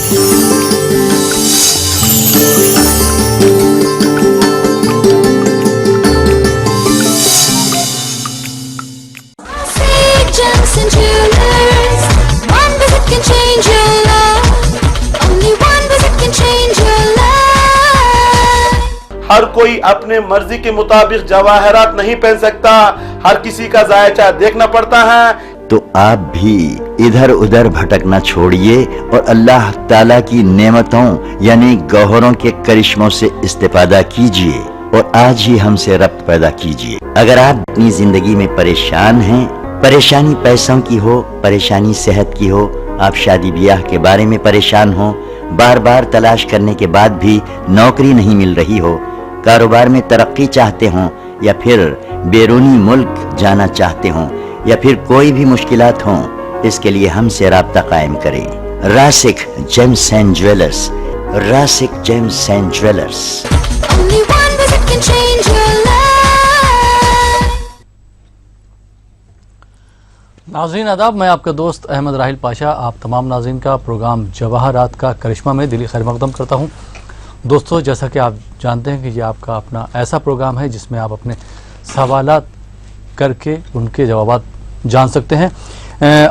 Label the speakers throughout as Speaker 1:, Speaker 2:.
Speaker 1: ہر کوئی اپنے مرضی کے مطابق جواہرات نہیں پہن سکتا، ہر کسی کا ذائقہ دیکھنا پڑتا ہے۔
Speaker 2: تو آپ بھی ادھر ادھر بھٹکنا چھوڑیے اور اللہ تعالیٰ کی نعمتوں یعنی گوہروں کے کرشموں سے استفادہ کیجیے اور آج ہی ہم سے ربط پیدا کیجیے۔ اگر آپ اپنی زندگی میں پریشان ہیں، پریشانی پیسوں کی ہو، پریشانی صحت کی ہو، آپ شادی بیاہ کے بارے میں پریشان ہو، بار بار تلاش کرنے کے بعد بھی نوکری نہیں مل رہی ہو، کاروبار میں ترقی چاہتے ہوں یا پھر بیرونی ملک جانا چاہتے ہوں یا پھر کوئی بھی مشکلات ہوں، اس کے لیے ہم سے رابطہ قائم کریں۔ راسک James and jewellers, Rasik James and jewellers.
Speaker 3: ناظرین آداب، میں آپ کا دوست احمد راحیل پاشا آپ تمام ناظرین کا پروگرام جواہرات کا کرشمہ میں دلی خیر مقدم کرتا ہوں۔ دوستو، جیسا کہ آپ جانتے ہیں کہ یہ آپ کا اپنا ایسا پروگرام ہے جس میں آپ اپنے سوالات کر کے ان کے جوابات جان سکتے ہیں۔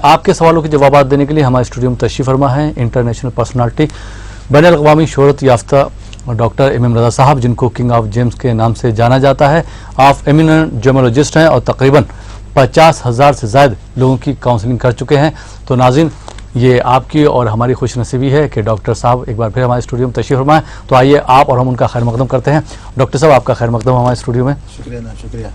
Speaker 3: آپ کے سوالوں کے جوابات دینے کے لیے ہمارے اسٹوڈیو میں تشریف فرما ہے انٹرنیشنل پرسنالٹی، بین الاقوامی شہرت یافتہ ڈاکٹر ایم رضا صاحب، جن کو کنگ آف جیمز کے نام سے جانا جاتا ہے۔ آپ ایمیننٹ جیمولوجسٹ ہیں اور تقریباً 50,000 سے زائد لوگوں کی کاؤنسلنگ کر چکے ہیں۔ تو ناظرین، یہ آپ کی اور ہماری خوش نصیبی ہے کہ ڈاکٹر صاحب ایک بار پھر ہمارے اسٹوڈیو میں تشریف فرمائیں۔ تو آئیے آپ اور ہم ان کا خیر مقدم کرتے ہیں۔ ڈاکٹر صاحب، آپ کا خیر مقدم ہمارے اسٹوڈیو میں۔
Speaker 1: شکریہ۔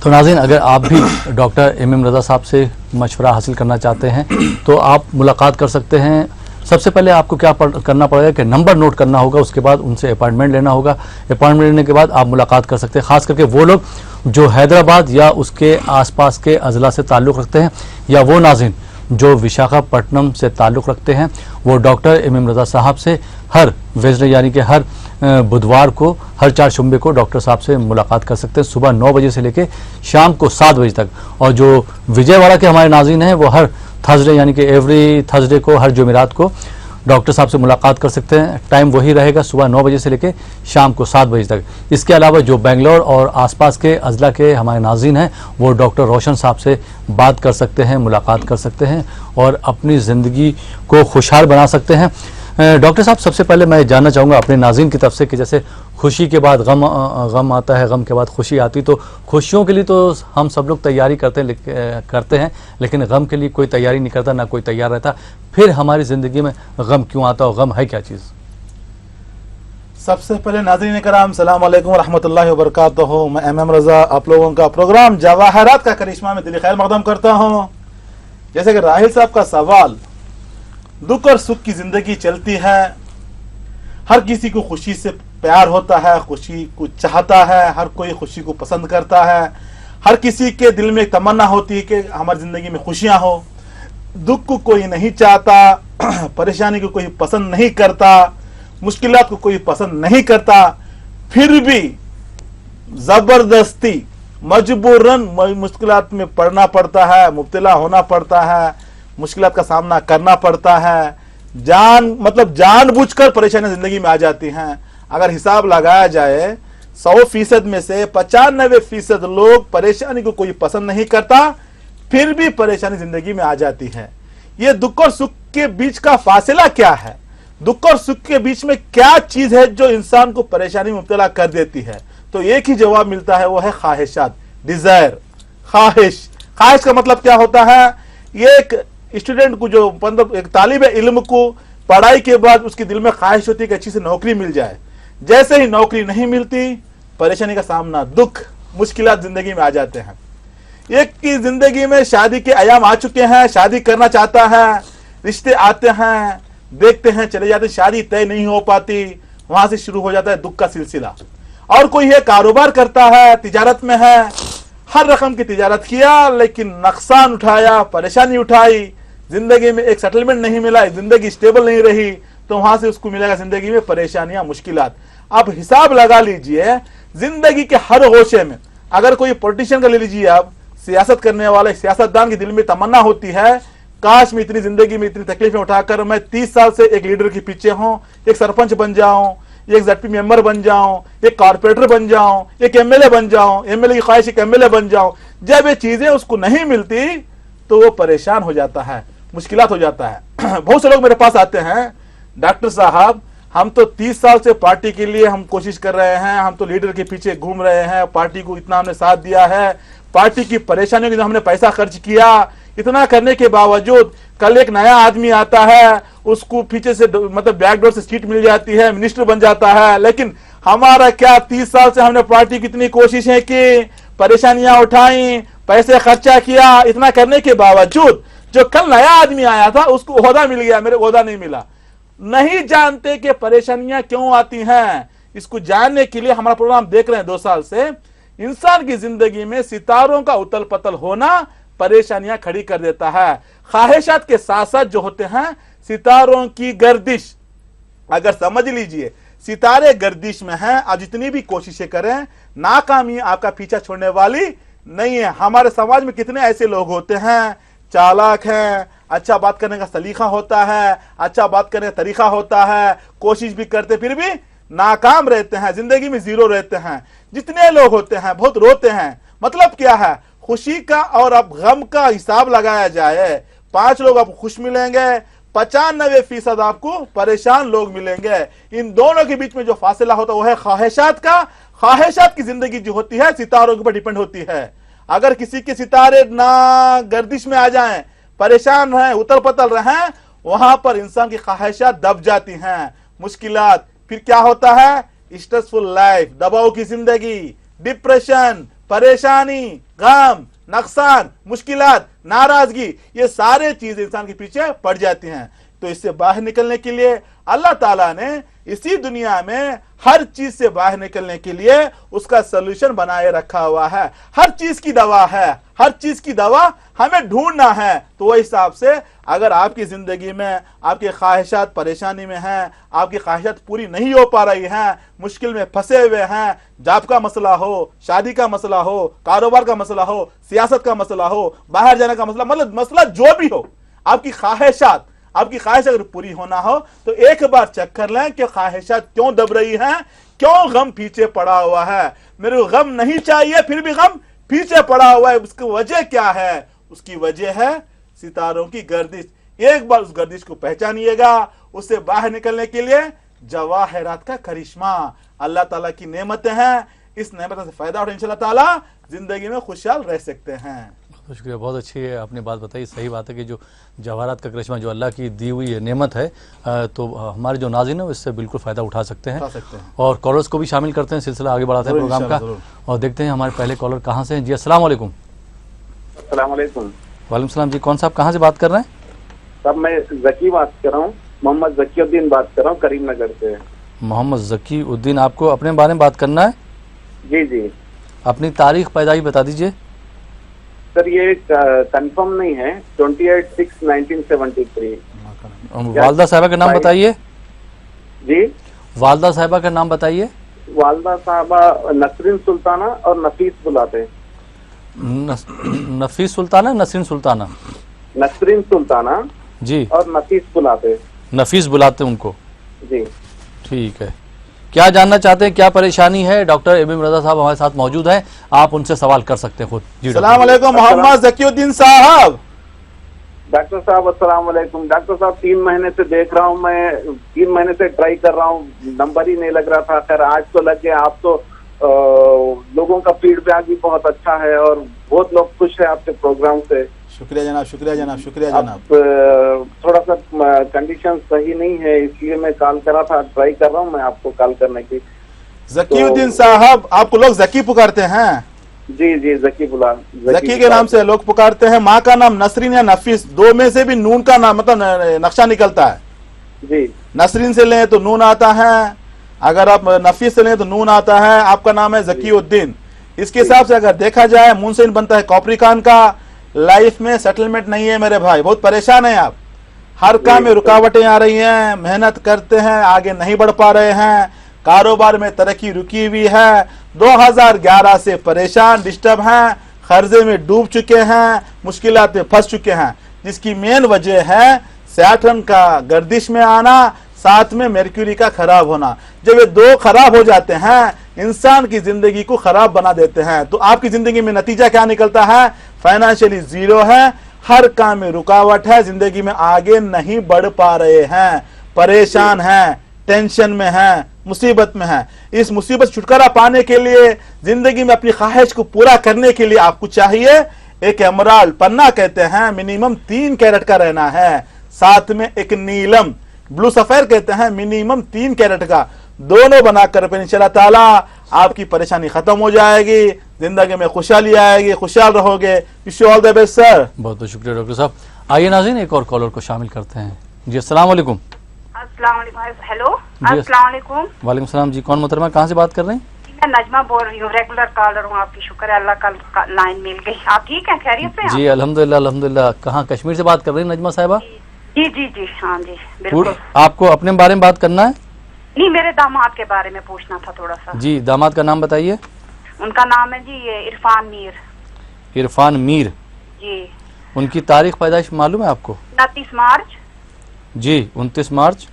Speaker 3: تو ناظرین، اگر آپ بھی ڈاکٹر ایم رضا صاحب سے مشورہ حاصل کرنا چاہتے ہیں تو آپ ملاقات کر سکتے ہیں۔ سب سے پہلے آپ کو کیا کرنا پڑے گا کہ نمبر نوٹ کرنا ہوگا، اس کے بعد ان سے اپائنٹمنٹ لینا ہوگا۔ اپائنٹمنٹ لینے کے بعد آپ ملاقات کر سکتے ہیں، خاص کر کے وہ لوگ جو حیدرآباد یا اس کے آس پاس کے اضلاع سے تعلق رکھتے ہیں یا وہ ناظرین جو وشاکھاپٹنم سے تعلق رکھتے ہیں، وہ ڈاکٹر ایم رضا صاحب سے ہر ویزڈے یعنی کہ ہر بدھوار کو، ہر 4 شنبے کو ڈاکٹر صاحب سے ملاقات کر سکتے ہیں، صبح 9 بجے سے لے کے شام کو 7 بجے تک۔ اور جو وجے واڑہ کے ہمارے ناظرین ہیں وہ ہر تھرسڈے یعنی کہ ایوری تھرسڈے کو، ہر جمعرات کو ڈاکٹر صاحب سے ملاقات کر سکتے ہیں۔ ٹائم وہی رہے گا، صبح 9 بجے سے لے کے شام کو 7 بجے تک۔ اس کے علاوہ جو بنگلور اور آس پاس کے اضلاع کے ہمارے ناظرین ہیں وہ ڈاکٹر روشن صاحب سے بات کر سکتے ہیں، ملاقات کر سکتے ہیں اور اپنی زندگی کو خوشحال بنا سکتے ہیں۔ ڈاکٹر صاحب، سب سے پہلے میں جاننا چاہوں گا اپنے ناظرین کی طرف سے کہ جیسے خوشی کے بعد غم آتا ہے، غم کے بعد خوشی آتی، تو خوشیوں کے لیے تو ہم سب لوگ تیاری کرتے ہیں لیکن غم کے لیے کوئی تیاری نہیں کرتا، نہ کوئی تیار رہتا۔ پھر ہماری زندگی میں غم کیوں آتا اور غم ہے کیا چیز؟
Speaker 4: سب سے پہلے ناظرین کرام، السلام علیکم ورحمۃ اللہ وبرکاتہ۔ میں ایم رضا آپ لوگوں کا پروگرام جواہرات کا کرشمہ میں دلی خیر مقدم کرتا ہوں۔ جیسے کہ راحیل صاحب کا سوال، دکھ اور سکھ کی زندگی چلتی ہے، ہر کسی کو خوشی سے پیار ہوتا ہے، خوشی کو چاہتا ہے، ہر کوئی خوشی کو پسند کرتا ہے، ہر کسی کے دل میں تمنا ہوتی ہے کہ ہماری زندگی میں خوشیاں ہو۔ دکھ کو کوئی نہیں چاہتا، پریشانی کو کوئی پسند نہیں کرتا، مشکلات کو کوئی پسند نہیں کرتا، پھر بھی زبردستی مجبوراً مشکلات میں پڑنا پڑتا ہے، مبتلا ہونا پڑتا ہے، مشکلات کا سامنا کرنا پڑتا ہے، جان بوجھ کر پریشانیاں زندگی میں آ جاتی ہیں۔ اگر حساب لگایا جائے 100% میں سے 95% لوگ پریشانی کو کوئی پسند نہیں کرتا، پھر بھی پریشانی زندگی میں آ جاتی ہے۔ یہ دکھ اور سکھ کے بیچ کا فاصلہ کیا ہے؟ دکھ اور سکھ کے بیچ میں کیا چیز ہے جو انسان کو پریشانی میں مبتلا کر دیتی ہے؟ تو ایک ہی جواب ملتا ہے، وہ ہے خواہشات، ڈیزائر، خواہش۔ خواہش کا مطلب کیا ہوتا ہے؟ یہ ایک اسٹوڈنٹ کو، جو مطلب ایک طالب علم کو پڑھائی کے بعد اس کے دل میں خواہش ہوتی ہے کہ اچھی سے نوکری مل جائے۔ جیسے ہی نوکری نہیں ملتی، پریشانی کا سامنا، دکھ، مشکلات زندگی میں آ جاتے ہیں۔ ایک کی زندگی میں شادی کے ایام آ چکے ہیں، شادی کرنا چاہتا ہے، رشتے آتے ہیں، دیکھتے ہیں، چلے جاتے ہیں، شادی طے نہیں ہو پاتی، وہاں سے شروع ہو جاتا ہے دکھ کا سلسلہ۔ اور کوئی ہے کاروبار کرتا ہے، تجارت میں ہے، ہر رقم کی تجارت کیا لیکن نقصان اٹھایا، پریشانی اٹھائی، زندگی میں ایک سیٹلمنٹ نہیں ملا، زندگی اسٹیبل نہیں رہی، تو وہاں سے اس کو ملے گا زندگی میں پریشانیاں، مشکلات۔ اب حساب لگا لیجئے زندگی کے ہر گوشے میں، اگر کوئی پولیٹیشین کا لے لیجئے، آپ سیاست کرنے والے سیاستدان کے دل میں تمنا ہوتی ہے काश मैं इतनी जिंदगी में इतनी तकलीफें उठाकर मैं 30 साल से एक लीडर के पीछे हूं, एक सरपंच बन जाऊं, एक ZP मेंबर बन जाऊं, एक कॉर्पोरेटर बन जाऊं, एक MLA बन जाऊं, MLA की ख्वाहिश एक MLA बन जाऊं। जब ये चीजें उसको नहीं मिलती तो वो परेशान हो जाता है, मुश्किलात हो जाता है। बहुत से लोग मेरे पास आते हैं, डॉक्टर साहब हम तो 30 साल से पार्टी के लिए हम कोशिश कर रहे हैं, हम तो लीडर के पीछे घूम रहे हैं, पार्टी को इतना हमने साथ दिया है, पार्टी की परेशानियों के लिए हमने पैसा खर्च किया, इतना करने के बावजूद कल एक नया आदमी आता है, उसको पीछे से मतलब बैकडोर से सीट मिल जाती है, मिनिस्टर बन जाता है, लेकिन हमारा क्या 30 साल से हमने पार्टी की इतनी कोशिशें की, परेशानियां उठाई, पैसे खर्चा किया, इतना करने के बावजूद जो कल नया आदमी आया था उसको ओहदा मिल गया, मेरे ओहदा नहीं मिला। नहीं जानते कि परेशानियां क्यों आती हैं। इसको जानने के लिए हमारा प्रोग्राम देख रहे हैं 2 साल से। इंसान की जिंदगी में सितारों का उतल पतल होना परेशानियां खड़ी कर देता है। ख्वाहिशात के साथ साथ जो होते हैं सितारों की गर्दिश, अगर समझ लीजिए सितारे गर्दिश में हैं, आप जितनी भी कोशिशें करें नाकामी आपका पीछा छोड़ने वाली नहीं है। हमारे समाज में कितने ऐसे लोग होते हैं, चालाक हैं, अच्छा बात करने का सलीका होता है, अच्छा बात करने का तरीका होता है, कोशिश भी करते फिर भी नाकाम रहते हैं, जिंदगी में जीरो रहते हैं। जितने लोग होते हैं बहुत रोते हैं। मतलब क्या है, खुशी का और अब गम का हिसाब लगाया जाए, 5 लोग आपको खुश मिलेंगे, 95% आपको परेशान लोग मिलेंगे। इन दोनों के बीच में जो फासला होता है वो है ख्वाहिशात का। ख्वाहिशात की जिंदगी जो होती है सितारों के ऊपर डिपेंड होती है। अगर किसी के सितारे ना गर्दिश में आ जाएं, परेशान रहें, उतल पतल रहें, वहां पर इंसान की ख्वाहिशात दब जाती हैं, मुश्किलात। फिर क्या होता है, स्ट्रेसफुल लाइफ, दबाव की जिंदगी, डिप्रेशन, परेशानी, गम, नुकसान, मुश्किलात, नाराजगी, ये सारे चीज इंसान के पीछे पड़ जाती हैं। तो इससे बाहर निकलने के लिए अल्लाह ताला ने इसी दुनिया में हर चीज से बाहर निकलने के लिए उसका सॉल्यूशन बनाए रखा हुआ है। हर चीज की दवा है, हर चीज की दवा हमें ढूंढना है। तो वही हिसाब से अगर आपकी जिंदगी में आपकी ख्वाहिशात परेशानी में हैं, आपकी ख्वाहिशात पूरी नहीं हो पा रही हैं, मुश्किल में फंसे हुए हैं, जॉब का मसला हो, शादी का मसला हो, कारोबार का मसला हो, सियासत का मसला हो, बाहर जाने का मसला, मतलब मसला जो भी हो, आपकी ख्वाहिशात, आपकी ख्वाहिश अगर पूरी होना हो तो एक बार चेक कर लें कि ख्वाहिशात क्यों दब रही हैं, क्यों गम पीछे पड़ा हुआ है। मेरे को गम नहीं चाहिए फिर भी गम पीछे पड़ा हुआ है, उसकी वजह क्या है? उसकी वजह है सितारों की गर्दिश। एक बार उस गर्दिश को पहचानिएगा, उससे बाहर निकलने के लिए जवाहरात का करिश्मा, अल्लाह ताला की नेमतें हैं, इस नेमत से फायदा उठा इंशाअल्लाह ताला जिंदगी में खुशहाल रह सकते हैं।
Speaker 3: बहुत शुक्रिया, बहुत अच्छी है आपने बात बताई। सही बात है कि जो जवाहरात का करिश्मा जो अल्लाह की दी हुई है नेमत है, तो हमारे जो नाज़रीन है इससे बिल्कुल फ़ायदा उठा सकते हैं। और कॉलर्स को भी शामिल करते हैं, सिलसिला आगे बढ़ाते हैं प्रोग्राम का, और देखते हैं हमारे पहले कॉलर कहाँ से हैं। जी अस्सलाम वालेकुम। वालेकुम सलाम जी, कौन साहब कहाँ से बात कर रहे हैं?
Speaker 5: साहब मैं जकी बात कर रहा हूँ, मोहम्मद जकी उद्दीन बात कर रहा हूँ, करीमनगर से।
Speaker 3: मोहम्मद जकी उद्दीन, आपको अपने बारे में बात करना है?
Speaker 5: जी जी।
Speaker 3: अपनी तारीख पैदाइश बता दीजिए।
Speaker 5: सर ये कंफर्म नहीं है, 28/6/1973।
Speaker 3: वालदा साहिबा का नाम बताइए।
Speaker 5: जी,
Speaker 3: वालदा साहिबा का नाम बताइए।
Speaker 5: वालदा साहबा नसरीन सुल्ताना और नफीस बुलाते।
Speaker 3: नफीस सुल्ताना, नसरीन सुल्ताना?
Speaker 5: नसरीन सुल्ताना
Speaker 3: जी,
Speaker 5: और नफीस बुलाते।
Speaker 3: नफीस बुलाते उनको
Speaker 5: जी।
Speaker 3: ठीक है, क्या जानना चाहते हैं, क्या परेशानी है? डॉक्टर एमएम रजा साहब हमारे साथ मौजूद हैं, आप उनसे सवाल कर सकते हैं खुद। जी
Speaker 4: अस्सलाम वालेकुम मोहम्मद जकीउद्दीन साहब।
Speaker 5: डॉक्टर साहब अस्सलाम वालेकुम। डॉक्टर साहब 3 महीने से देख रहा हूँ, मैं 3 महीने से ट्राई कर रहा हूँ, नंबर ही नहीं लग रहा था। खैर आज तो लग गया। आप तो लोगों का फीडबैक भी बहुत अच्छा है और बहुत लोग खुश है आपके प्रोग्राम से।
Speaker 4: शुक्रिया जनाब, शुक्रिया जनाब, शुक्रिया जनाब।
Speaker 5: थोड़ा सा कंडीशन सही नहीं है, इसलिए मैं कॉल करा था, ट्राई कर रहा हूँ मैं आपको कॉल करने की।
Speaker 4: जकीउद्दीन साहब, आपको लोग जकी पुकारते हैं?
Speaker 5: जी जी, जकी बुला,
Speaker 4: जकी के नाम से लोग पुकारते हैं। माँ का नाम नसरीन या नफीस, 2 में से भी नून का नाम मतलब नक्शा निकलता है।
Speaker 5: जी,
Speaker 4: नसरीन से लें तो नून आता है, अगर आप नफीस से लें तो नून आता है। आपका नाम है जकीउद्दीन। इसके हिसाब से अगर देखा जाए मुनसिन बनता है कॉपरी खान का। लाइफ में सेटलमेंट नहीं है मेरे भाई, बहुत परेशान है आप, हर काम में रुकावटें आ रही हैं, मेहनत करते हैं आगे नहीं बढ़ पा रहे हैं, कारोबार में तरक्की रुकी हुई है, 2011 से परेशान डिस्टर्ब हैं, कर्जे में डूब चुके हैं, मुश्किलात में फंस चुके हैं। जिसकी मेन वजह है सैटर्न का गर्दिश में आना, साथ में मरक्यूरी का खराब होना। जब ये दो खराब हो जाते हैं इंसान की जिंदगी को खराब बना देते हैं। तो आपकी जिंदगी में नतीजा क्या निकलता है? फाइनेंशियली जीरो है, हर काम में रुकावट है, जिंदगी में आगे नहीं बढ़ पा रहे हैं, परेशान हैं, टेंशन में हैं, मुसीबत में हैं। इस मुसीबत से छुटकारा पाने के लिए, जिंदगी में अपनी ख्वाहिश को पूरा करने के लिए आपको चाहिए एक एमराल्ड पन्ना कहते हैं, मिनिमम 3 कैरेट का रहना है, साथ में एक नीलम ब्लू सफेद कहते हैं, मिनिमम 3 कैरेट का, दोनों बनाकर फिर इंशाल्लाह ताला आपकी परेशानी खत्म हो जाएगी, जिंदगी में खुशहाली आएगी, खुशहाल रहोगे। Wish you all the best sir.
Speaker 3: बहुत बहुत शुक्रिया डॉक्टर साहब। आइए नाज़रीन एक और कॉलर को शामिल करते हैं। जी अस्सलाम वालेकुम।
Speaker 6: अस्सलाम वालेकुम। हेलो
Speaker 3: जी,
Speaker 6: अस्सलाम वालेकुम।
Speaker 3: वालेकुम सलाम। जी कौन मोहतरमा, कहाँ से बात कर रहे हैं?
Speaker 6: मैं नजमा बोल रही हूँ, रेगुलर कॉलर हूँ आपकी, शुक्र है अल्लाह का लाइन मिल गई। आप ठीक हैं, खैरियत से हैं?
Speaker 3: जी अल्हम्दुलिल्लाह अल्हम्दुलिल्लाह। कहाँ, कश्मीर से बात कर रही हैं नजमा साहिबा?
Speaker 6: जी जी जी हाँ जी बिल्कुल।
Speaker 3: आपको अपने बारे में बात करना है?
Speaker 6: नहीं, मेरे दामाद के बारे में पूछना था थोड़ा सा।
Speaker 3: जी दामाद का नाम बताइए।
Speaker 6: उनका नाम है जी ये इरफान मीर।
Speaker 3: इरफान मीर।
Speaker 6: जी।
Speaker 3: उनकी तारीख पैदाइश मालूम है आपको?
Speaker 6: 29 मार्च
Speaker 3: जी 29 मार्च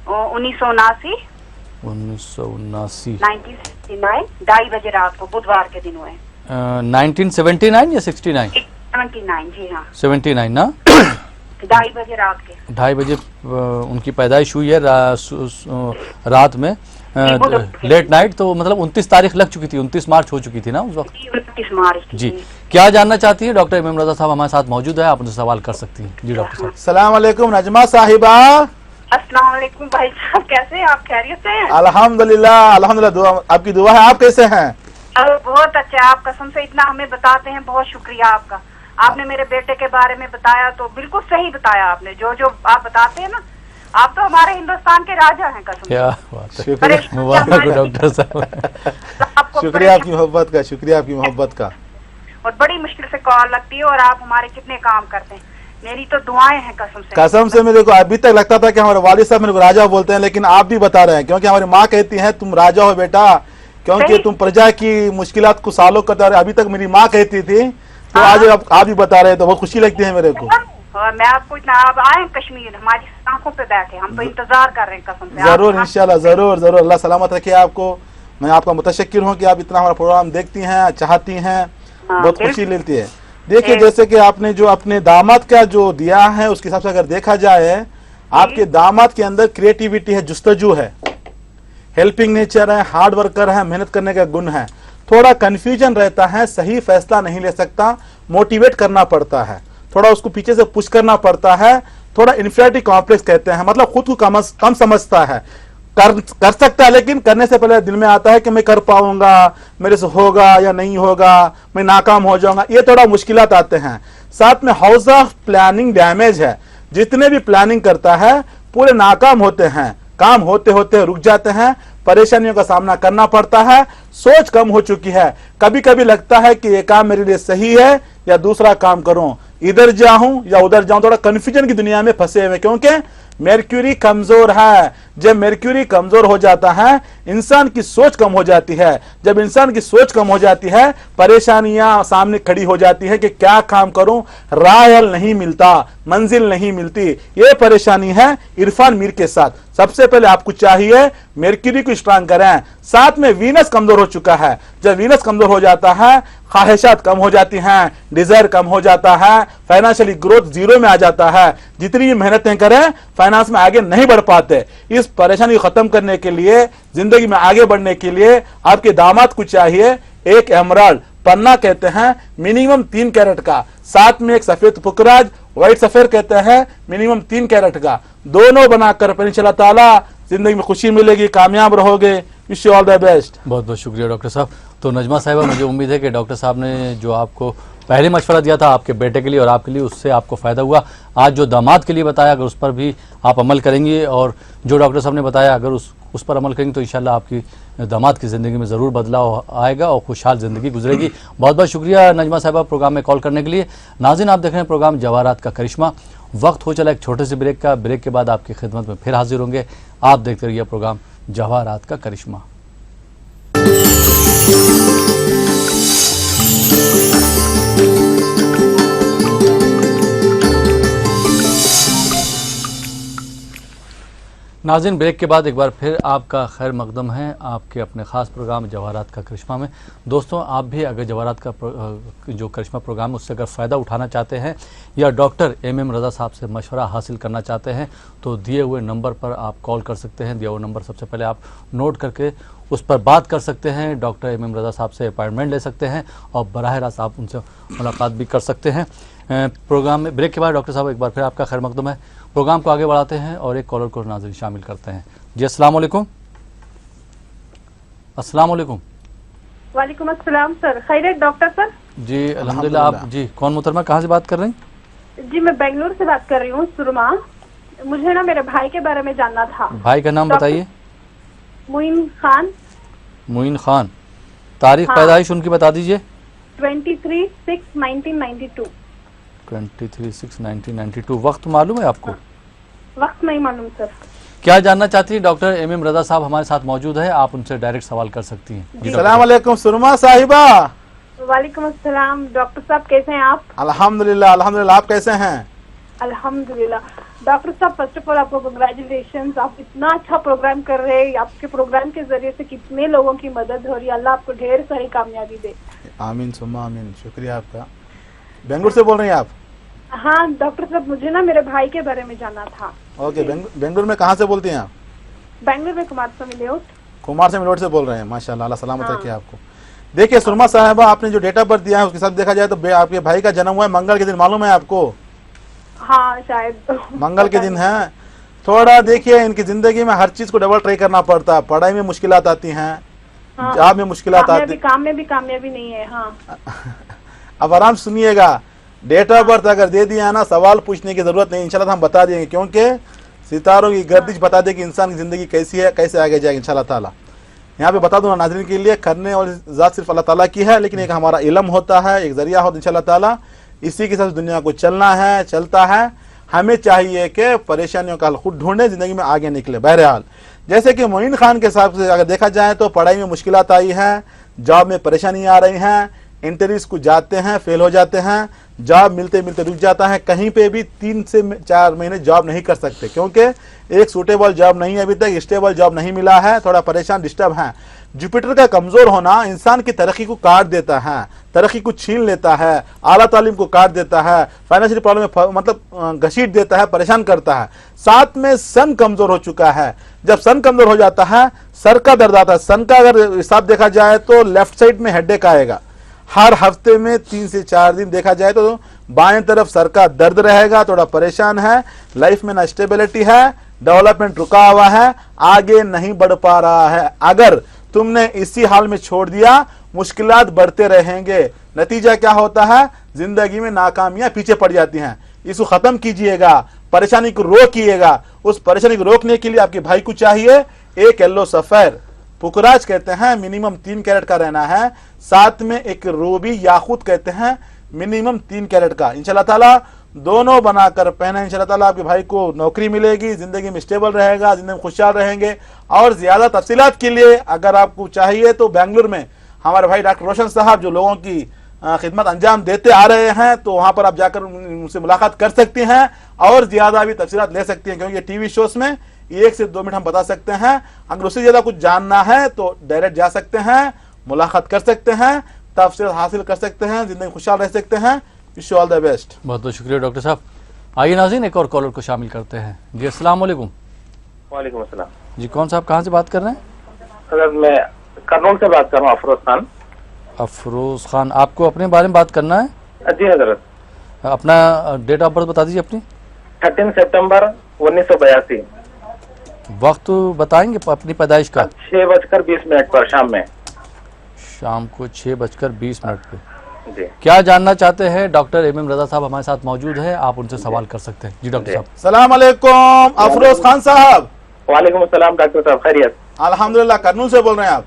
Speaker 6: 1979
Speaker 3: 1979।
Speaker 6: 1969 2:30 बजे रात को, बुधवार के दिन हुए।
Speaker 3: 1979 या 69?
Speaker 6: 79 जी हाँ,
Speaker 3: 79 ना।
Speaker 6: 2:30 बजे रात के।
Speaker 3: 2:30 बजे उनकी पैदाइश हुई है रात में, लेट नाइट। तो मतलब 29 तारीख लग चुकी थी, 29 मार्च हो चुकी थी ना उस वक्त?
Speaker 6: 29 मार्च।
Speaker 3: जी क्या जानना चाहती है? डॉक्टर इमाम रजा साहब हमारे साथ मौजूद है, आप उनसे सवाल कर सकती हैं। जी डॉक्टर साहब।
Speaker 4: अस्सलाम वालेकुम नजमा साहिबा।
Speaker 6: अस्सलाम वालेकुम भाई साहब, कैसे हैं आप, खैरियत से हैं?
Speaker 4: अल्हम्दुलिल्लाह अल्हम्दुलिल्लाह, दुआ आपकी दुआ है। आप कैसे हैं?
Speaker 6: बहुत अच्छा, आप कसम से इतना हमें बताते हैं, बहुत शुक्रिया आपका। आपने मेरे बेटे के बारे में बताया तो बिल्कुल सही बताया आपने, जो जो आप बताते हैं ना, आप तो हमारे हिंदुस्तान के राजा हैं कसम से।
Speaker 3: क्या बात है,
Speaker 4: शुक्रिया
Speaker 3: मुबारक हो डॉक्टर साहब।
Speaker 6: आपको
Speaker 4: शुक्रिया आपकी मोहब्बत का, शुक्रिया आपकी मोहब्बत का।
Speaker 6: और बड़ी मुश्किल से कॉल लगती है और आप हमारे कितने काम करते हैं, मेरी तो दुआएं हैं कसम से।
Speaker 4: कसम से मेरे को अभी तक लगता था कि हमारे वालिद साहब मेरे को राजा बोलते हैं, लेकिन आप भी बता रहे हैं, क्योंकि हमारी माँ कहती है तुम राजा हो बेटा, क्योंकि
Speaker 6: सही।
Speaker 4: तुम प्रजा की मुश्किलात को सालों करते रहे। अभी तक मेरी माँ कहती थी, तो आज आप भी बता रहे हैं तो बहुत खुशी लगती है मेरे को।
Speaker 6: और मैं आपको इतना, आप आए कश्मीर, हमारी आंखों पे बैठे, हम तो इंतजार कर रहे हैं कसम से।
Speaker 4: जरूर इंशाल्लाह, जरूर जरूर, अल्लाह सलामत रखे आपको। मैं आपका मुतशक्किर हूँ कि आप इतना हमारा प्रोग्राम देखती हैं, चाहती हैं, बहुत खुशी मिलती है। देखिए जैसे कि आपने जो अपने दामाद का जो दिया है, उसके हिसाब से अगर देखा जाए, आपके दामाद के अंदर क्रिएटिविटी है, जुस्तजू है, हेल्पिंग नेचर है, हार्ड वर्कर है, मेहनत करने का गुण है। थोड़ा कंफ्यूजन रहता है, सही फैसला नहीं ले सकता, मोटिवेट करना पड़ता है, थोड़ा उसको पीछे से पुश करना पड़ता है, थोड़ा इन्फीरियरिटी कॉम्प्लेक्स कहते हैं, मतलब खुद को कम समझता है, कर सकता है, लेकिन करने से पहले दिल में आता है कि मैं कर पाऊंगा, मेरे से होगा या नहीं होगा, मैं नाकाम हो जाऊंगा, ये थोड़ा मुश्किलात आते हैं। साथ में हाउस ऑफ प्लानिंग डैमेज है, जितने भी प्लानिंग करता है पूरे नाकाम होते हैं, काम होते होते रुक जाते हैं, परेशानियों का सामना करना पड़ता है, सोच कम हो चुकी है, कभी कभी लगता है कि ये काम मेरे लिए सही है या दूसरा काम करूं, इधर जाऊं या उधर जाऊं, थोड़ा कंफ्यूजन की दुनिया में फंसे हुए, क्योंकि मरक्यूरी कमजोर है। जब मरक्यूरी कमजोर हो जाता है इंसान की सोच कम हो जाती है, जब इंसान की सोच कम हो जाती है परेशानियां सामने खड़ी हो जाती है कि क्या काम करूं, राह हल नहीं मिलता, मंजिल नहीं मिलती। ये परेशानी है इरफान मीर के साथ। सबसे पहले आपको चाहिए मरक्यूरी को स्ट्रांग करें, साथ में वीनस कमजोर हो चुका है। जब वीनस कमजोर हो जाता है ख्वाहिशात कम हो जाती हैं, डिजायर कम हो जाता है, फाइनेंशियली ग्रोथ जीरो में आ जाता है, जितनी भी मेहनतें करें फाइनेंस में आगे नहीं बढ़ पाते। इस परेशानी को खत्म करने के लिए, जिंदगी में आगे बढ़ने के लिए आपके दामाद को चाहिए एक एमराल्ड पन्ना कहते हैं, मिनिमम 3 कैरेट का, साथ में एक सफेद पुकराज व्हाइट सफेद कहते हैं, मिनिमम 3 कैरेट का, दोनों बनाकर इंशाल्लाह ताला जिंदगी में खुशी मिलेगी, कामयाब रहोगे। Wish you all the best.
Speaker 3: बहुत बहुत शुक्रिया डॉक्टर साहब। तो नजमा साहिबा, मुझे उम्मीद है कि डॉक्टर साहब ने जो आपको पहले मशवरा दिया था आपके बेटे के लिए और आपके लिए, उससे आपको फ़ायदा हुआ। आज जो दामाद के लिए बताया, अगर उस पर भी आप अमल करेंगे और जो डॉक्टर साहब ने बताया अगर उस पर अमल करेंगे तो इंशाल्लाह आपकी दामाद की ज़िंदगी में ज़रूर बदलाव आएगा और खुशहाल ज़िंदगी गुजरेगी। बहुत बहुत शुक्रिया नजमा साहिबा प्रोग्राम में कॉल करने के लिए। नाज़रीन, आप देख रहे हैं प्रोग्राम जवाहरात का करिश्मा। वक्त हो चला एक छोटे से ब्रेक का, ब्रेक के बाद आपकी खिदमत में फिर हाजिर होंगे। आप देखते रहिए प्रोग्राम जवाहरात का करिश्मा। नाज़रीन, ब्रेक के बाद एक बार फिर आपका खैर मकदम है आपके अपने ख़ास प्रोग्राम जवाहरात का करिश्मा में। दोस्तों, आप भी अगर जवाहरात का जो करिश्मा प्रोग्राम है उससे अगर फ़ायदा उठाना चाहते हैं या डॉक्टर एम रज़ा साहब से मशवरा हासिल करना चाहते हैं तो दिए हुए नंबर पर आप कॉल कर सकते हैं। दिया हुआ नंबर सबसे पहले आप नोट करके उस पर बात कर सकते हैं। डॉक्टर एम रज़ा साहब से अपॉइंटमेंट ले सकते हैं और बराह रास्त आप उनसे मुलाकात भी कर सकते हैं। प्रोग्राम में ब्रेक के बाद डॉक्टर साहब एक बार फिर आपका खैर मकदम है। प्रोग्राम को आगे बढ़ाते हैं और एक कॉलर को नाज़रीन शामिल करते हैं। जी अस्सलाम वालेकुम। अस्सलाम वालेकुम।
Speaker 6: वालेकुम अस्सलाम सर, खैरियत डॉक्टर सर?
Speaker 3: जी अल्हम्दुलिल्लाह। आप जी कौन मोहतरमा, कहाँ से बात कर रही हैं?
Speaker 6: जी मैं बेंगलुरु से बात कर रही हूँ, सुरमा। मुझे ना मेरे भाई के बारे में जानना था।
Speaker 3: भाई का नाम बताइए।
Speaker 6: मुइन खान।
Speaker 3: मुइन खान। तारीख
Speaker 6: हाँ।
Speaker 3: पैदाइश उनकी बता दीजिए।
Speaker 6: 23/6/1992।
Speaker 3: 23/6/1992। वक्त मालूम है आपको?
Speaker 6: वक्त नहीं मालूम सर।
Speaker 3: क्या जानना चाहती है? डॉक्टर एम रज़ा साहब हमारे साथ मौजूद है, आप उनसे डायरेक्ट सवाल कर सकती हैं। जी डॉक्टर
Speaker 4: अस्सलाम वालेकुम सुरमा साहिबा।
Speaker 6: वालेकुम अस्सलाम। डॉक्टर साहब कैसे हैं आप?
Speaker 4: अल्हम्दुलिल्लाह अल्हम्दुलिल्लाह, आप कैसे हैं?
Speaker 6: अल्हम्दुलिल्लाह। डॉक्टर साहब फर्स्ट ऑफ ऑल आपको कंग्रेचुलेशंस, आप इतना अच्छा प्रोग्राम कर रहे हैं। आपके प्रोग्राम के जरिए से कितने लोगों की मदद हो रही है। अल्लाह आपको ढेर सारी कामयाबी दे।
Speaker 4: आमीन सुम्मा आमीन, शुक्रिया आपका। बेंगलुरु से बोल रही हैं आप?
Speaker 6: हाँ डॉक्टर साहब, मुझे ना मेरे भाई के बारे में जानना था।
Speaker 4: ओके, बेंगलुरु में कहाँ से बोलती हैं आप?
Speaker 6: बेंगलुरु में कुमार स्वामी लेआउट।
Speaker 4: कुमार से मिलोट से बोल रहे हैं। माशाल्लाह, अल्लाह सलामत रखे आपको। देखिए सुरमा साहिबा, आपने जो डेट ऑफ बर्थ दिया है उसके साथ देखा जाए तो आपके भाई का जन्म हुआ है मंगल के दिन, मालूम है आपको?
Speaker 6: हाँ शायद
Speaker 4: मंगल के दिन है। थोड़ा देखिए, इनकी जिंदगी में हर चीज को डबल ट्राई करना पड़ता है। पढ़ाई में मुश्किलात आती हैं,
Speaker 6: हाँ,
Speaker 4: जॉब में मुश्किलात आती।
Speaker 6: काम में भी कामयाबी नहीं है। हाँ
Speaker 4: अब आराम सुनिएगा, डेट ऑफ बर्थ अगर दे दिया ना, सवाल पूछने की जरूरत नहीं, इंशाल्लाह हम बता देंगे, क्योंकि सितारों की गर्दिश बता दे कि इंसान की जिंदगी कैसी है, कैसे आगे जाएगी इंशाल्लाह ताला। यहाँ पे बता दूं ना नाज़रीन के लिए, करने और ज़ात सिर्फ अल्लाह ताला की है, लेकिन एक हमारा इल्म होता है, एक जरिया होता है इंशाल्लाह ताला। इसी के साथ दुनिया को चलना है, चलता है। हमें चाहिए कि परेशानियों का हल खुद ढूंढे, जिंदगी में आगे निकले। बहरहाल जैसे कि मोइन खान के हिसाब से अगर देखा जाए तो पढ़ाई में मुश्किलात आई है, जॉब में परेशानी आ रही हैं, इंटरव्यूज को जाते हैं, फेल हो जाते हैं, जॉब मिलते मिलते रुक जाता है, कहीं पे भी 3 से 4 महीने जॉब नहीं कर सकते, क्योंकि एक सूटेबल जॉब नहीं है, अभी तक स्टेबल जॉब नहीं मिला है, थोड़ा परेशान डिस्टर्ब है। जुपिटर का कमजोर होना इंसान की तरक्की को काट देता है, तरक्की को छीन लेता है, आला तालीम को काट देता है, फाइनेंशियल प्रॉब्लम में मतलब घसीट देता है, परेशान करता है। साथ में सन कमजोर हो चुका है। जब सन कमजोर हो जाता है, सर का दर्द आता है। सन का अगर हिसाब देखा जाए तो लेफ्ट साइड में हेडेक आएगा। हर हफ्ते में 3 से 4 दिन देखा जाए तो बाएं तरफ सर का दर्द रहेगा, थोड़ा परेशान है, लाइफ में ना स्टेबिलिटी है, डेवलपमेंट रुका हुआ है, आगे नहीं बढ़ पा रहा है। अगर तुमने इसी हाल में छोड़ दिया, मुश्किलात बढ़ते रहेंगे। नतीजा क्या होता है? जिंदगी में नाकामियां पीछे पड़ जाती हैं। इसको खत्म कीजिएगा, परेशानी को रोकिएगा। उस परेशानी को रोकने के लिए आपके भाई को चाहिए एक येलो सफेर पुकराज कहते हैं, मिनिमम 3 कैरेट का रहना है। साथ में एक रूबी याकूत कहते हैं, मिनिमम 3 कैरेट का। इंशाल्लाह ताला दोनों बनाकर पहने, इंशाल्लाह ताला आपके भाई को नौकरी मिलेगी, जिंदगी में स्टेबल रहेगा, जिंदगी में खुशहाल रहेंगे। और ज्यादा तफसीलात के लिए अगर आपको चाहिए तो बेंगलुरु में हमारे भाई डॉक्टर रोशन साहब जो लोगों की खिदमत अंजाम देते आ रहे हैं, तो वहां पर आप जाकर उनसे मुलाकात कर सकती हैं और ज्यादा भी तफसीलात ले सकती हैं, क्योंकि ये टीवी शोज में 1 से 2 मिनट हम बता सकते हैं। अगर उससे ज्यादा कुछ जानना है तो डायरेक्ट जा सकते हैं, मुलाकात कर सकते हैं, तफसील हासिल कर सकते हैं, जिंदगी खुशहाल रह सकते हैं। Wish you all the best.
Speaker 3: बहुत बहुत शुक्रिया डॉक्टर साहब। आइए नाज़रीन, एक और कॉलर को शामिल करते हैं। जी अस्सलाम वालेकुम।
Speaker 7: वालेकुम अस्सलाम।
Speaker 3: जी कौन साहब, कहाँ से बात कर रहे हैं?
Speaker 7: सर मैं करनूल से बात कर रहा हूँ, अफरोज खान।
Speaker 3: अफरोज खान, आपको अपने बारे में बात करना है?
Speaker 7: जी हजरत।
Speaker 3: अपना डेट ऑफ बर्थ बता दीजिए अपनी।
Speaker 7: 13 सितंबर 1982।
Speaker 3: वक्त बताएंगे अपनी पैदाइश का?
Speaker 7: 6:20 पर शाम में।
Speaker 3: शाम को 6:20 पे।
Speaker 7: जी
Speaker 3: क्या जानना चाहते हैं? डॉक्टर एम रज़ा साहब हमारे साथ मौजूद है, आप उनसे सवाल कर सकते हैं। जी डॉक्टर साहब।
Speaker 4: सलाम अलैकुम अफरोज खान साहब।
Speaker 7: वालेकुम अस्सलाम डॉक्टर साहब, खैरियत?
Speaker 4: अल्हम्दुलिल्लाह, करनूल से बोल रहे हैं आप?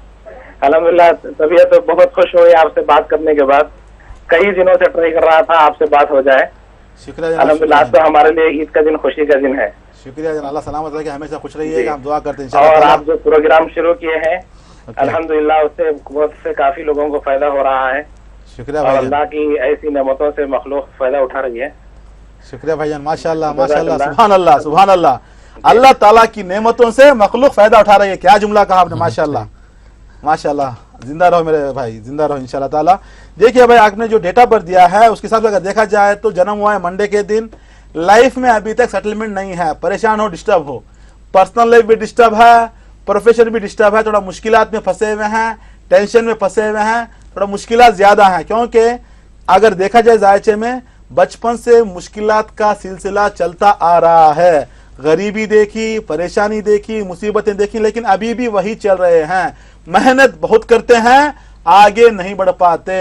Speaker 7: अल्हम्दुलिल्लाह, तबीयत तो बहुत खुश हुई आपसे बात करने के बाद। कई दिनों से ट्राई कर रहा था आपसे बात हो जाए।
Speaker 4: शुक्रिया।
Speaker 7: अल्हम्दुलिल्लाह, तो हमारे लिए ईद का दिन, खुशी का दिन है।
Speaker 4: शुक्रिया, अल्लाह सलामत रखे, हमेशा खुश रहिएगा, हम दुआ करते हैं।
Speaker 7: और आप जो प्रोग्राम शुरू किए हैं अल्हम्दुलिल्लाह, उससे बहुत से काफी लोगों को फायदा हो रहा है।
Speaker 4: शुक्रिया
Speaker 7: और
Speaker 4: भाईजान,
Speaker 7: अल्लाह की ऐसी नेमतों से मखलूक फायदा उठा रही है।
Speaker 4: शुक्रिया भाईजान, माशाल्लाह माशाल्लाह, सुभान अल्लाह सुभान अल्लाह। अल्लाह ताला की नेमतों से मखलूक फायदा उठा रही है। क्या जुमला कहा आपने, माशाल्लाह माशाल्लाह, जिंदा रहो मेरे भाई, जिंदा रहो इंशाल्लाह ताला। देखिए भाई, आपने जो डेटा पर दिया है उसके हिसाब से अगर देखा जाए तो जन्म हुआ है मंडे के दिन, लाइफ में अभी तक सेटलमेंट नहीं है, परेशान हो, डिस्टर्ब हो, पर्सनल लाइफ भी डिस्टर्ब है, प्रोफेशन भी डिस्टर्ब है, थोड़ा मुश्किलात में फंसे हुए हैं, टेंशन में फंसे हुए हैं, थोड़ा मुश्किलात ज्यादा हैं। क्योंकि अगर देखा जाए जायचे में बचपन से मुश्किलात का सिलसिला चलता आ रहा है, गरीबी देखी, परेशानी देखी, मुसीबतें देखी, लेकिन अभी भी वही चल रहे हैं। मेहनत बहुत करते हैं, आगे नहीं बढ़ पाते,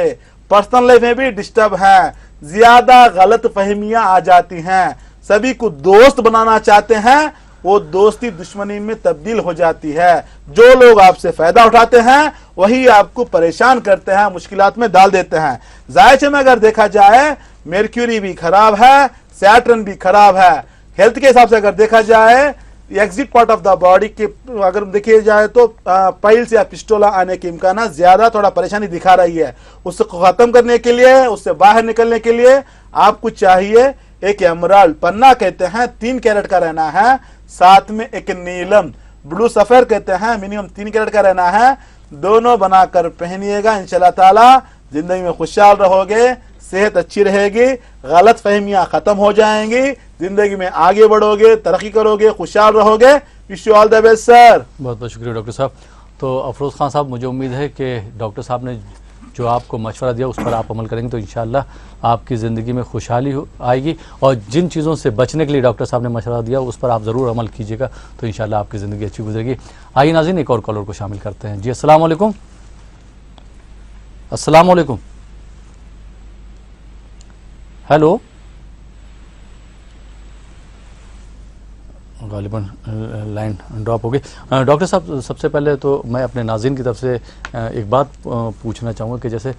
Speaker 4: पर्सनल लाइफ में भी डिस्टर्ब है, ज्यादा गलत फहमियां आ जाती हैं, सभी को दोस्त बनाना चाहते हैं, वो दोस्ती दुश्मनी में तब्दील हो जाती है। जो लोग आपसे फायदा उठाते हैं वही आपको परेशान करते हैं, मुश्किलात में डाल देते हैं। जायचे में अगर देखा जाए मेर्क्यूरी भी खराब है, सैटर्न भी खराब है। हेल्थ के हिसाब से अगर देखा जाए exit part of the body के अगर देखिए जाए तो पाइल्स या पिस्टोला आने के इम्कान ज्यादा, थोड़ा परेशानी दिखा रही है। उससे खत्म करने के लिए, उससे बाहर निकलने के लिए आपको चाहिए एक एमराल्ड पन्ना कहते हैं 3 कैरेट का रहना है, साथ में एक नीलम ब्लू सफेद कहते हैं मिनिमम 3 कैरेट का रहना है। दोनों बनाकर पहनिएगा, इंशाल्लाह ताला जिंदगी में खुशहाल रहोगे, सेहत अच्छी रहेगी, गलत फहमियां खत्म हो जाएंगी, जिंदगी में आगे बढ़ोगे, तरक्की करोगे, खुशहाल रहोगे। Wish you all the best sir.
Speaker 3: बहुत बहुत शुक्रिया डॉक्टर साहब। तो अफरोज़ खान साहब, मुझे उम्मीद है कि डॉक्टर साहब ने जो आपको मशवरा दिया उस पर आप अमल करेंगे तो इंशाअल्लाह आपकी ज़िंदगी में खुशहाली आएगी, और जिन चीज़ों से बचने के लिए डॉक्टर साहब ने मशवरा दिया उस पर आप ज़रूर अमल कीजिएगा तो इंशाअल्लाह आपकी ज़िंदगी अच्छी गुजरेगी। आइए नाज़रीन, एक और कॉलर को शामिल करते हैं। जी अस्सलाम वालेकुम। अस्सलाम वालेकुम। हेलो, गालिबन लाइन ड्रॉप हो गई। डॉक्टर साहब, सबसे पहले तो मैं अपने नाज़रीन की तरफ से एक बात पूछना चाहूँगा कि जैसे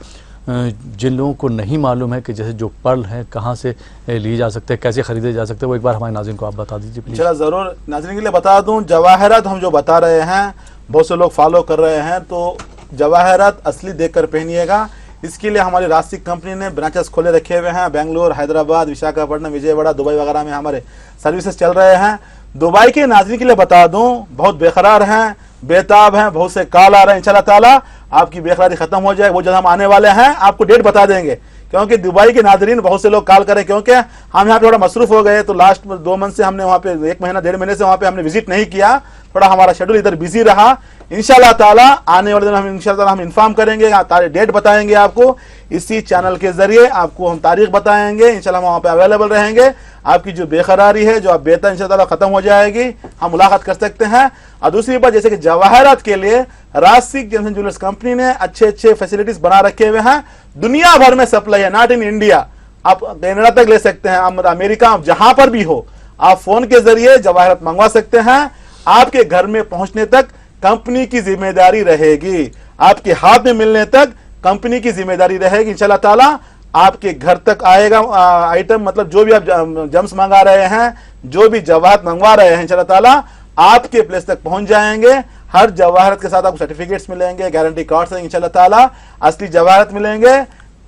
Speaker 3: जिन लोगों को नहीं मालूम है कि जैसे जो पर्ल हैं कहाँ से लिए जा सकते हैं, कैसे ख़रीदे जा सकते हैं, वो एक बार हमारे नाज़रीन को आप बता दीजिए प्लीज़।
Speaker 4: चला ज़रूर, नाज़रीन के लिए बता दूं, जवाहरात हम जो बता रहे हैं बहुत से लोग फॉलो कर रहे हैं, तो जवाहरात असली देखकर पहनिएगा। इसके लिए हमारी राशिक कंपनी ने ब्रांचेस खोले रखे हुए हैं, बेंगलोर, हैदराबाद, विशाखापट्टनम, विजयवाड़ा, दुबई वगैरह में हमारे सर्विसेज चल रहे हैं। दुबई के नाज़रीन के लिए बता दूं, बहुत बेकरार हैं, बेताब हैं, बहुत से कॉल आ रहे हैं, इंशाल्लाह ताला आपकी बेकरारी खत्म हो जाए। वो जब हम आने वाले हैं आपको डेट बता देंगे, क्योंकि दुबई के नाज़रीन बहुत से लोग कॉल करें, क्योंकि हम यहाँ पे थोड़ा मसरूफ हो गए, तो लास्ट 2 मंथ से हमने वहाँ पे 1 महीना 1.5 महीने से वहाँ पे हमने विजिट नहीं किया, थोड़ा हमारा शेड्यूल इधर बिजी रहा। इंशाल्लाह ताला आने वाले दिन हम इंशाल्लाह ताला हम इन्फॉर्म करेंगे, डेट बताएंगे आपको, इसी चैनल के जरिए आपको हम तारीख बताएंगे, इंशाल्लाह हम वहाँ पे अवेलेबल रहेंगे। आपकी जो बेकरारी है, जो आप बेहतर इंशाल्लाह ताला खत्म हो जाएगी, हम मुलाकात कर सकते हैं। और दूसरी बात, जैसे कि जवाहरात के लिए राशिक जेम्स एंड ज्वेलर्स कंपनी ने अच्छे अच्छे फैसिलिटीज बना रखे हुए हैं, दुनिया भर में सप्लाई है, नॉट इन इंडिया। आप कनाडा तक ले सकते हैं, अमेरिका, जहां पर भी हो, आप फोन के जरिए जवाहरात मंगवा सकते हैं। आपके घर में पहुंचने तक कंपनी की जिम्मेदारी रहेगी, आपके हाथ में मिलने तक कंपनी की जिम्मेदारी रहेगी। इंशाल्लाह ताला आपके घर तक आएगा आइटम, मतलब जो भी आप जम्स मंगा रहे हैं, जो भी जवाहरात मंगवा रहे हैं, इंशाल्लाह ताला आपके प्लेस तक पहुंच जाएंगे। हर जवाहरात के साथ आपको सर्टिफिकेट्स मिलेंगे, गारंटी कार्ड्स हैं, इंशाल्लाह ताला असली जवाहरात मिलेंगे।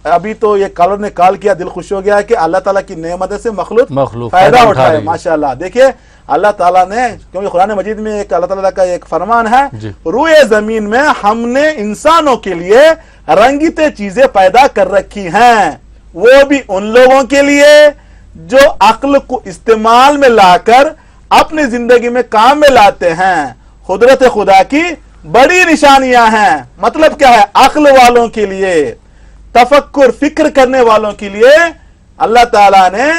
Speaker 4: अभी तो ये कॉलर ने कॉल किया, दिल खुश हो गया कि अल्लाह ताला की नेमत से मखलूक फायदा उठाए। माशाल्लाह, देखिए अल्लाह ताला ने, क्योंकि कुरान मजीद में एक अल्लाह ताला का एक फरमान है, रूए जमीन में हमने इंसानों के लिए रंगीते चीजें पैदा कर रखी हैं, वो भी उन लोगों के लिए जो अक्ल को इस्तेमाल में लाकर अपनी जिंदगी में काम में लाते हैं। कुदरत खुदा की बड़ी निशानियां हैं। मतलब क्या है? अक्ल वालों के लिए, तफक्कुर फिक्र करने वालों के लिए अल्लाह ताला ने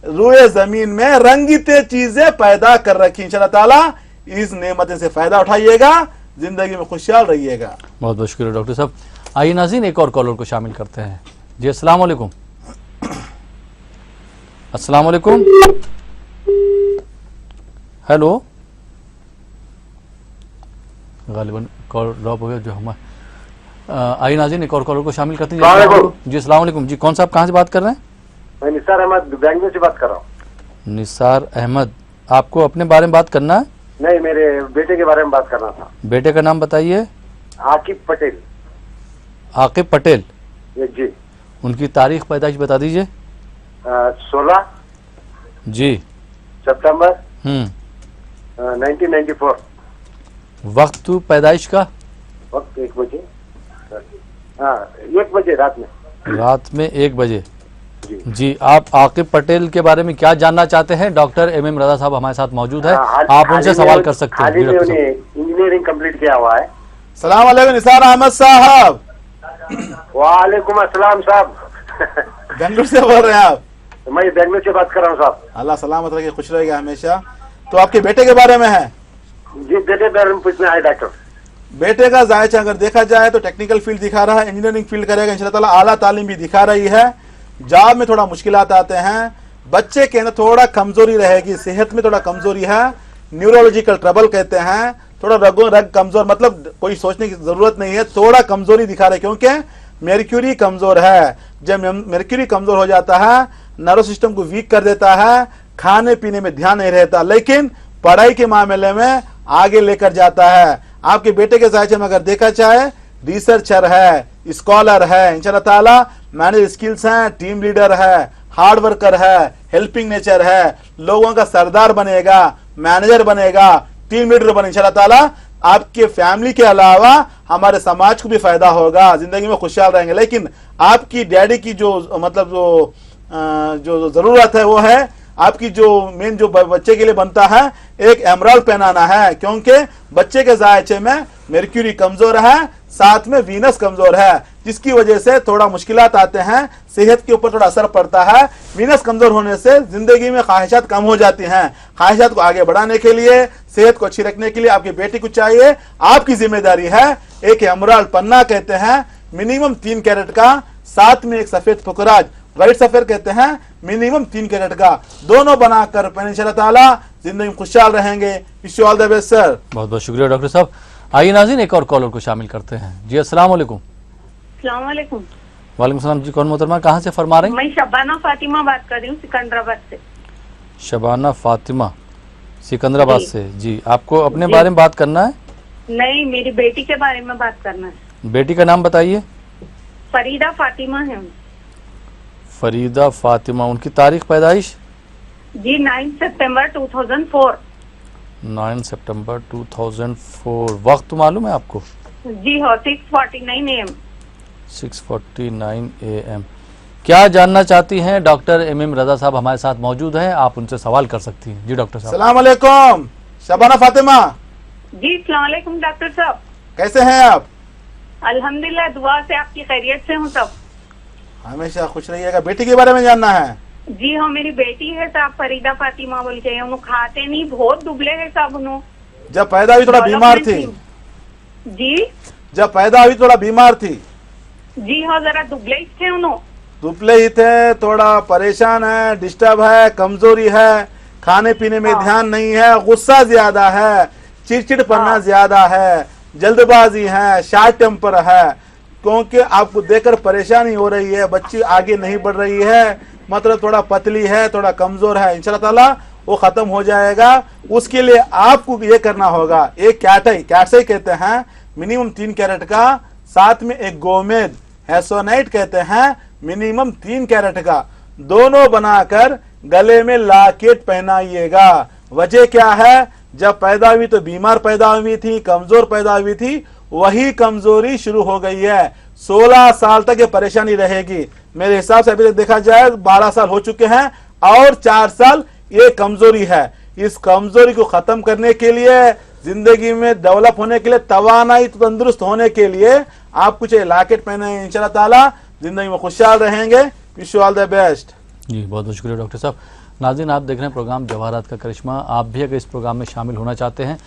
Speaker 4: रूए जमीन में रंगीते चीजें पैदा कर रखी। इंशाल्लाह ताला इस नेमतें से फायदा उठाइएगा, जिंदगी में खुशहाल रहिएगा।
Speaker 3: बहुत बहुत शुक्रिया डॉक्टर साहब। आइए नाज़रीन, एक और कॉलर को शामिल करते हैं। जी अस्सलाम वालेकुम। अस्सलाम वालेकुम। हेलो, गालिबन कॉल ड्रॉप हो गया जो हमारे। आइए नाज़रीन, एक और कॉलर को शामिल करते हैं। जी अस्सलाम वालेकुम। जी कौन साहब, कहाँ से बात कर रहे हैं?
Speaker 8: मैं निसार अहमद बेंगलुरु से बात कर रहा हूँ।
Speaker 3: निसार अहमद, आपको अपने बारे में बात करना है?
Speaker 8: नहीं, मेरे बेटे के बारे में बात करना था।
Speaker 3: बेटे का नाम बताइए।
Speaker 8: आकिब पटेल।
Speaker 3: आकिब पटेल
Speaker 8: जी।
Speaker 3: उनकी तारीख पैदाइश बता दीजिए।
Speaker 8: 16
Speaker 3: जी
Speaker 8: सितंबर 1994
Speaker 3: वक्त पैदाइश का?
Speaker 8: वक्त 1 बजे, हाँ 1 बजे रात में।
Speaker 3: रात में 1 बजे।
Speaker 8: जी
Speaker 3: जी, आप आकिब पटेल के बारे में क्या जानना चाहते हैं? डॉक्टर MM रजा साहब हमारे साथ मौजूद है, आप उनसे सवाल कर सकते हैं।
Speaker 8: हाल ही
Speaker 3: जी
Speaker 8: में
Speaker 3: डॉक्टर साहब।
Speaker 8: उन्हें इंजीनियरिंग कंप्लीट किया हुआ है।
Speaker 4: सलाम वालेकुम निसार अहमद साहब।
Speaker 8: वालेकुम अस्सलाम साहब।
Speaker 4: बेंगलुरु से बोल रहे हैं आप?
Speaker 8: मैं बेंगलुरु से बात कर रहा हूँ साहब।
Speaker 4: अल्लाह सलामत रखे, खुश रहेगा हमेशा। तो आपके बेटे के बारे में है?
Speaker 8: जी बेटे बारे में पूछना है डॉक्टर।
Speaker 4: बेटे का जायचा अगर देखा जाए तो टेक्निकल फील्ड दिखा रहा है, इंजीनियरिंग फील्ड करेगा इंशाल्लाह ताला, आला तालीम भी दिखा रही है। जॉब में थोड़ा मुश्किलात आते हैं, बच्चे के अंदर थोड़ा कमजोरी रहेगी, सेहत में थोड़ा कमजोरी है, न्यूरोलॉजिकल ट्रबल कहते हैं, थोड़ा रग कमजोर, मतलब कोई सोचने की जरूरत नहीं है, थोड़ा कमजोरी दिखा रहे क्योंकि मेर्क्यूरी कमजोर है। जब मेर्क्यूरी कमजोर हो जाता है नर्व सिस्टम को वीक कर देता है, खाने पीने में ध्यान नहीं रहता, लेकिन पढ़ाई के मामले में आगे लेकर जाता है। आपके बेटे के जायचे में अगर देखा जाए रिसर्चर है, स्कॉलर है, इंशाल्लाह ताला मैनेज स्किल्स हैं, टीम लीडर है, हार्ड वर्कर है, हेल्पिंग नेचर है, लोगों का सरदार बनेगा, मैनेजर बनेगा, टीम लीडर बने इंशाल्लाह ताला। आपके फैमिली के अलावा हमारे समाज को भी फायदा होगा, जिंदगी में खुशहाल रहेंगे। लेकिन आपकी डैडी की जो मतलब जो जरूरत है वो है आपकी जो मेन जो बच्चे के लिए बनता है एक एमराल्ड पहनाना है, क्योंकि बच्चे के जायचे में मेर्क्यूरी कमजोर है, साथ में वीनस कमजोर है, जिसकी वजह से थोड़ा मुश्किलात आते हैं, सेहत के ऊपर थोड़ा असर पड़ता है। वीनस कमजोर होने से जिंदगी में ख्वाहिशात कम हो जाती हैं। ख्वाहिशात को आगे बढ़ाने के लिए, सेहत को अच्छी रखने के लिए आपकी बेटी को चाहिए, आपकी जिम्मेदारी है एक एमराल्ड पन्ना कहते हैं मिनिमम 3 कैरेट का, साथ में एक सफेद फुकराज वाइट सफेद कहते हैं मिनिमम 3 कैरेट का, दोनों बनाकर पहने इंशाल्लाह ताला जिंदगी में खुशहाल रहेंगे। Wish you all the best sir.
Speaker 3: बहुत बहुत शुक्रिया डॉक्टर साहब। आइए नाज़रीन एक और कॉलर को शामिल करते हैं। जी अस्सलाम वालेकुम।
Speaker 9: अस्सलाम वालेकुम।
Speaker 3: वालेकुम सलाम। जी कौन मोहतरमा, कहाँ से फरमा रही हैं?
Speaker 9: मैं शबाना फातिमा बात कर रही हूँ सिकंदराबाद से।
Speaker 3: शबाना फातिमा सिकंदराबाद
Speaker 9: जी।
Speaker 3: से। जी, आपको अपने
Speaker 9: जी।
Speaker 3: बारे में बात करना है?
Speaker 9: नहीं, मेरी बेटी के बारे में बात करना है।
Speaker 3: बेटी का नाम बताइए।
Speaker 9: फरीदा फातिमा है।
Speaker 3: फरीदा फातिमा। उनकी तारीख पैदाइश?
Speaker 9: जी 9 सितंबर 2004।
Speaker 3: 9 सितंबर 2004। वक्त मालूम है आपको?
Speaker 9: जी हो 6:49 AM।
Speaker 3: 6:49 AM। क्या जानना चाहती हैं? डॉक्टर MM रजा साहब हमारे साथ मौजूद हैं, आप उनसे सवाल कर सकती हैं। जी डॉक्टर साहब।
Speaker 4: सलाम अलैकुम शबाना फातिमा।
Speaker 9: जी अस्सलाम वालेकुम डॉक्टर साहब।
Speaker 4: कैसे हैं आप?
Speaker 9: अल्हम्दुलिल्लाह, दुआ से आपकी खैरियत से हूँ सब।
Speaker 4: हमेशा खुश रहिएगा। बेटी के बारे में जानना है?
Speaker 9: जी हाँ, मेरी बेटी है साहब फरीदा फातिमा बोल के, उन्होंने खाते नहीं, बहुत दुबले है साहब। उन्होंने
Speaker 4: जब पैदा हुई थोड़ा बीमार थी?
Speaker 9: जी
Speaker 4: जब पैदा हुई थोड़ा बीमार थी?
Speaker 9: जी हाँ, जरा दुबले ही थे उन्होंने।
Speaker 4: दुबले ही थे, थोड़ा परेशान है, डिस्टर्ब है, कमजोरी है, खाने पीने में ध्यान नहीं है, गुस्सा ज्यादा है, चिड़चिड़पना ज्यादा है, जल्दबाजी है, शार्ट टेम्पर है, क्योंकि आपको देखकर परेशानी हो रही है, बच्ची आगे नहीं बढ़ रही है, मतलब थोड़ा पतली है, थोड़ा कमजोर है। इंशाल्लाह ताला वो खत्म हो जाएगा। उसके लिए आपको ये करना होगा, एक कैटसाई कहते हैं मिनिमम 3 कैरेट का, साथ में एक गोमेद हेसोनाइट कहते हैं मिनिमम 3 कैरेट का, दोनों बनाकर गले में लॉकेट पहनाइएगा। वजह क्या है? जब पैदा हुई तो बीमार पैदा हुई थी, कमजोर पैदा हुई थी, वही कमजोरी शुरू हो गई है। 16 साल तक ये परेशानी रहेगी। मेरे हिसाब से अभी तक देखा जाए 12 साल हो चुके हैं और 4 साल ये कमजोरी है। इस कमजोरी को खत्म करने के लिए, जिंदगी में डेवलप होने के लिए, तवानाई तंदुरुस्त होने के लिए आप कुछ लॉकेट पहने, इंशाल्लाह ताला जिंदगी में खुशहाल रहेंगे। Wish you all the best.
Speaker 3: जी बहुत बहुत शुक्रिया डॉक्टर साहब। नाज़रीन आप देख रहे हैं प्रोग्राम जवाहरात का करिश्मा। आप भी अगर इस प्रोग्राम में शामिल होना चाहते हैं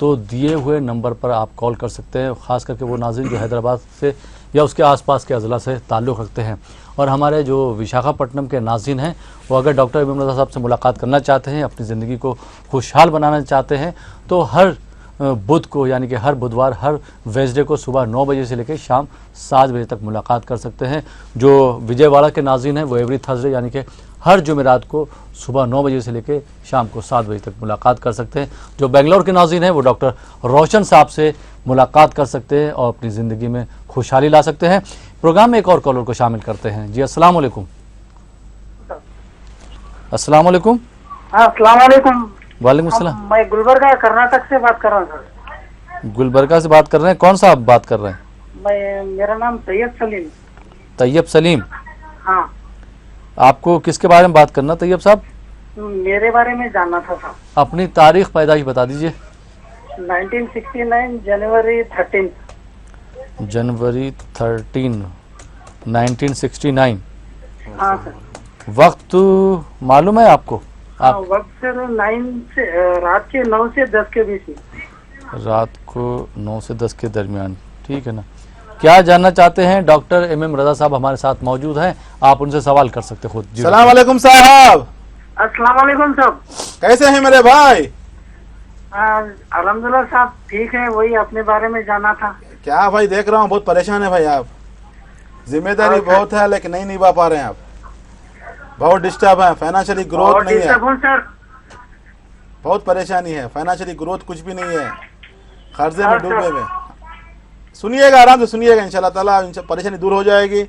Speaker 3: तो दिए हुए नंबर पर आप कॉल कर सकते हैं, ख़ास करके वो नाज़रीन जो हैदराबाद से या उसके आसपास के अज़ला से ताल्लुक़ रखते हैं। और हमारे जो विशाखापट्टनम के नाज़रीन हैं वो अगर डॉक्टर MM रजा साहब से मुलाकात करना चाहते हैं, अपनी ज़िंदगी को खुशहाल बनाना चाहते हैं, तो हर बुध को यानी कि हर बुधवार, हर वेंसडे को सुबह 9 बजे से लेकर शाम 7 बजे तक मुलाकात कर सकते हैं। जो विजयवाड़ा के नाज़रीन हैं वो एवरी थर्सडे यानी कि हर जुमेरात को सुबह 9 बजे से लेकर शाम को 7 बजे तक मुलाकात कर सकते हैं। जो बेंगलोर के नाज़रीन हैं वो डॉक्टर रोशन साहब से मुलाकात कर सकते हैं और अपनी ज़िंदगी में खुशहाली ला सकते हैं। प्रोग्राम में एक और कॉलर को शामिल करते हैं। जी अस्सलाम वालेकुम। अस्सलाम वालेकुम।
Speaker 10: अस्सलाम वालेकुम।
Speaker 3: वालेकुम सलाम।
Speaker 10: मैं गुलबर्गा कर्नाटक से बात कर रहा हूँ सर।
Speaker 3: गुलबर्गा से बात कर रहे हैं, कौन सा आप बात कर रहे हैं?
Speaker 10: मेरा नाम तैयब सलीम।
Speaker 3: तैयब सलीम,
Speaker 10: हाँ।
Speaker 3: आपको किसके बारे में बात करना तैयब साहब?
Speaker 10: मेरे बारे में जानना था सर।
Speaker 3: अपनी तारीख पैदाइश बता दीजिए।
Speaker 10: 1969 जनवरी 13।
Speaker 3: जनवरी 13 1969।
Speaker 10: हाँ सर।
Speaker 3: वक्त मालूम है आपको?
Speaker 10: हाँ, वक्त सर 9 से रात के 9 से 10 के बीच में।
Speaker 3: रात को 9 से 10 के दरमियान, ठीक है ना। क्या जानना चाहते हैं? डॉक्टर MM रजा साहब हमारे साथ मौजूद हैं, आप उनसे सवाल कर सकते खुद।
Speaker 4: सलाम वालेकुम साहब।
Speaker 10: अस्सलाम वालेकुम साहब।
Speaker 4: कैसे हैं मेरे भाई?
Speaker 10: अल्हम्दुलिल्लाह साहब ठीक है, वही अपने बारे में जाना था।
Speaker 4: क्या भाई, देख रहा हूँ बहुत परेशान है भाई आप। जिम्मेदारी बहुत है लेकिन नहीं निभा पा रहे हैं आप। बहुत डिस्टर्ब है, फाइनेंशियली ग्रोथ नहीं है,
Speaker 10: सर।
Speaker 4: बहुत परेशानी है, फाइनेंशियली ग्रोथ कुछ भी नहीं है, कर्जे में डूबे में। सुनिएगा, आराम से सुनिएगा, इंशाल्लाह ताला परेशानी दूर हो जाएगी।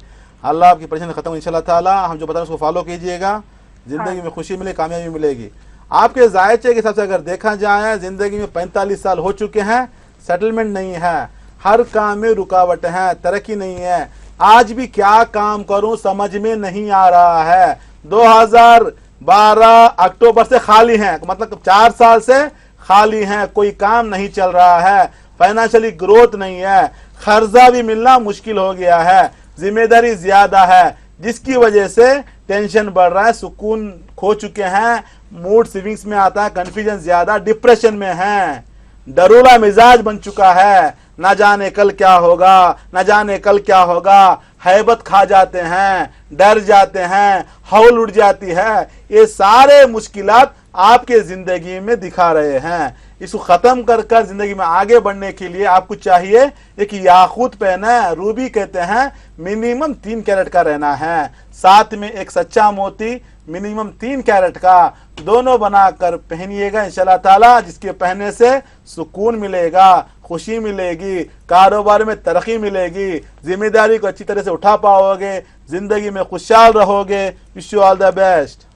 Speaker 4: अल्लाह आपकी परेशानी खत्म इंशाल्लाह ताला। हम जो बता रहे हैं उसको फॉलो कीजिएगा, जिंदगी में खुशी मिले, कामयाबी मिलेगी। आपके जायचे के हिसाब से अगर देखा जाए, जिंदगी में 45 साल हो चुके हैं, सेटलमेंट नहीं है, हर काम में रुकावट है, तरक्की नहीं है। आज भी क्या काम करूं समझ में नहीं आ रहा है। 2012 अक्टूबर से खाली हैं, मतलब 4 साल से खाली हैं, कोई काम नहीं चल रहा है, फाइनेंशियली ग्रोथ नहीं है, खर्चा भी मिलना मुश्किल हो गया है, जिम्मेदारी ज्यादा है, जिसकी वजह से टेंशन बढ़ रहा है, सुकून खो चुके हैं, मूड स्विंग्स में आता है, कंफ्यूजन ज्यादा, डिप्रेशन में है, डरूला मिजाज बन चुका है, न जाने कल क्या होगा, न जाने कल क्या होगा, हैबत खा जाते हैं, डर जाते हैं, हौल उड़ जाती है। ये सारे मुश्किलात आपके जिंदगी में दिखा रहे हैं। इसको खत्म कर कर जिंदगी में आगे बढ़ने के लिए आपको चाहिए एक याकूत पहना है, रूबी कहते हैं, मिनिमम 3 कैरेट का रहना है, साथ में एक सच्चा मोती मिनिमम 3 कैरेट का, दोनों बनाकर पहनिएगा इंशाल्लाह ताला, जिसके पहनने से सुकून मिलेगा, खुशी मिलेगी, कारोबार में तरक्की मिलेगी, जिम्मेदारी को अच्छी तरह से उठा पाओगे, जिंदगी में खुशहाल रहोगे। Wish you all the best.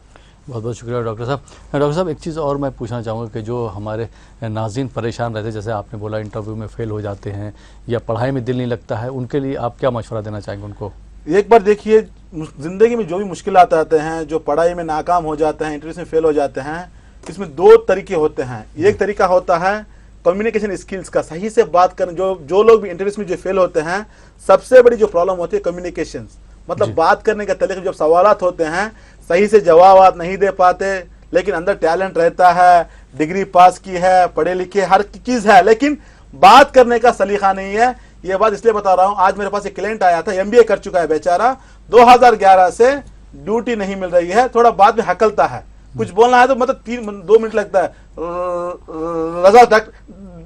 Speaker 3: बहुत बहुत शुक्रिया डॉक्टर साहब। डॉक्टर साहब एक चीज़ और मैं पूछना चाहूँगा कि जो हमारे नाज़रीन परेशान रहते हैं, जैसे आपने बोला इंटरव्यू में फेल हो जाते हैं या पढ़ाई में दिल नहीं लगता है, उनके लिए आप क्या मशवरा देना चाहेंगे उनको?
Speaker 4: एक बार देखिए, जिंदगी में जो भी मुश्किलात आते हैं, जो पढ़ाई में नाकाम हो जाते हैं, इंटरव्यू में फेल हो जाते हैं, इसमें 2 तरीके होते हैं। एक तरीका होता है कम्युनिकेशन स्किल्स का, सही से बात करना। जो लोग भी इंटरव्यू में जो फेल होते हैं, सबसे बड़ी जो प्रॉब्लम होती है कम्युनिकेशन, मतलब बात करने का तरीका। जब सवालात होते हैं सही से जवाब नहीं दे पाते, लेकिन अंदर टैलेंट रहता है, डिग्री पास की है, पढ़े लिखे हर चीज है, लेकिन बात करने का सलीका नहीं है। ये बात इसलिए बता रहा हूं, आज मेरे पास एक क्लाइंट आया था, MBA कर चुका है बेचारा, 2011 से ड्यूटी नहीं मिल रही है, थोड़ा बाद में हकलता है, कुछ बोलना है तो मतलब 2 मिनट लगता है, रजा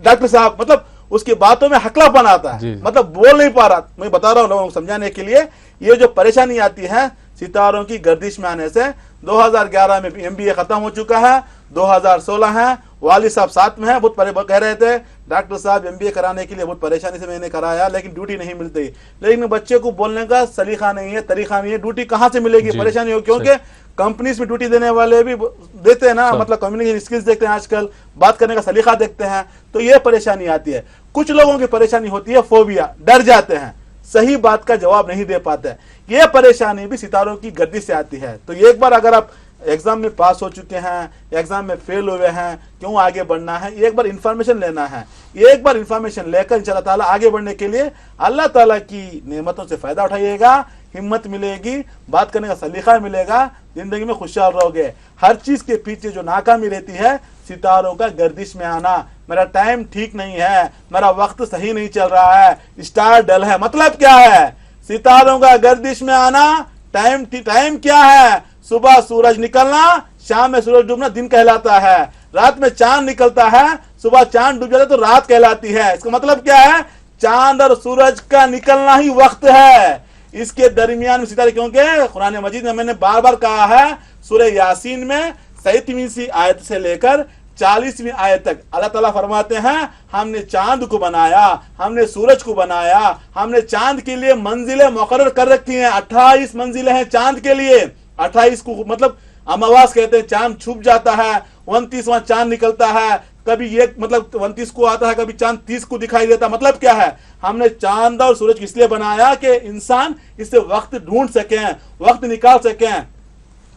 Speaker 4: डॉक्टर साहब, मतलब उसकी बातों में हकलापन आता है, मतलब बोल नहीं पा रहा। मैं बता रहा हूं लोगों को समझाने के लिए, ये जो परेशानी आती है सितारों की गर्दिश में आने से। 2011 में MBA खत्म हो चुका है, 2016 है, वालिद साहब साथ में है, बहुत कह रहे थे डॉक्टर साहब MBA कराने के लिए बहुत परेशानी से मैंने कराया, लेकिन ड्यूटी नहीं मिलती। लेकिन बच्चे को बोलने का सलीका नहीं है, तरीका नहीं है, ड्यूटी कहाँ से मिलेगी, परेशानी हो, क्योंकि कंपनीज में ड्यूटी देने वाले भी देते हैं ना, मतलब कम्युनिकेशन स्किल्स देखते हैं आजकल, बात करने का सलीका देखते हैं, तो ये परेशानी आती है। कुछ लोगों की परेशानी होती है फोबिया, डर जाते हैं, सही बात का जवाब नहीं दे पाते। ये परेशानी भी सितारों की गर्दिश से आती है। तो एक बार अगर आप एग्जाम में पास हो चुके हैं, एग्जाम में फेल हुए हैं, क्यों आगे बढ़ना है, एक बार इंफॉर्मेशन लेना है। एक बार इंफॉर्मेशन लेकर इंशाल्लाह ताला आगे बढ़ने के लिए अल्लाह ताला की नेमतों से फायदा उठाइएगा, हिम्मत मिलेगी, बात करने का सलीका मिलेगा, जिंदगी में खुशहाल रहोगे। हर चीज के पीछे जो नाकामी रहती है, सितारों का गर्दिश में आना, मेरा टाइम ठीक नहीं है, मेरा वक्त सही नहीं चल रहा है, स्टार डल है, मतलब क्या है, सितारों का गर्दिश में आना। टाइम क्या है, सुबह सूरज निकलना, शाम में सूरज डूबना दिन कहलाता है, रात में चांद निकलता है, सुबह चांद डूब जाता है तो रात कहलाती है। इसका मतलब क्या है, चांद और सूरज का निकलना ही वक्त है, इसके दरमियान में सितारे, क्योंकि कुरान मजीद में मैंने बार बार कहा है, सूरह यासीन में 37वीं आयत से लेकर 40वीं आयत तक अल्लाह ताला फरमाते हैं, हमने चांद को बनाया, हमने सूरज को बनाया, हमने चांद के लिए मंजिलें मुकर्रर कर रखी हैं, 28 मंजिलें हैं चांद के लिए। 28 को मतलब अमावास कहते हैं, चांद छुप जाता है, 29वां चांद निकलता है, कभी ये मतलब 29 को आता है, कभी चांद 30 को दिखाई देता। मतलब क्या है, हमने चांद और सूरज इसलिए बनाया कि इंसान इससे वक्त ढूंढ सके, वक्त निकाल सके।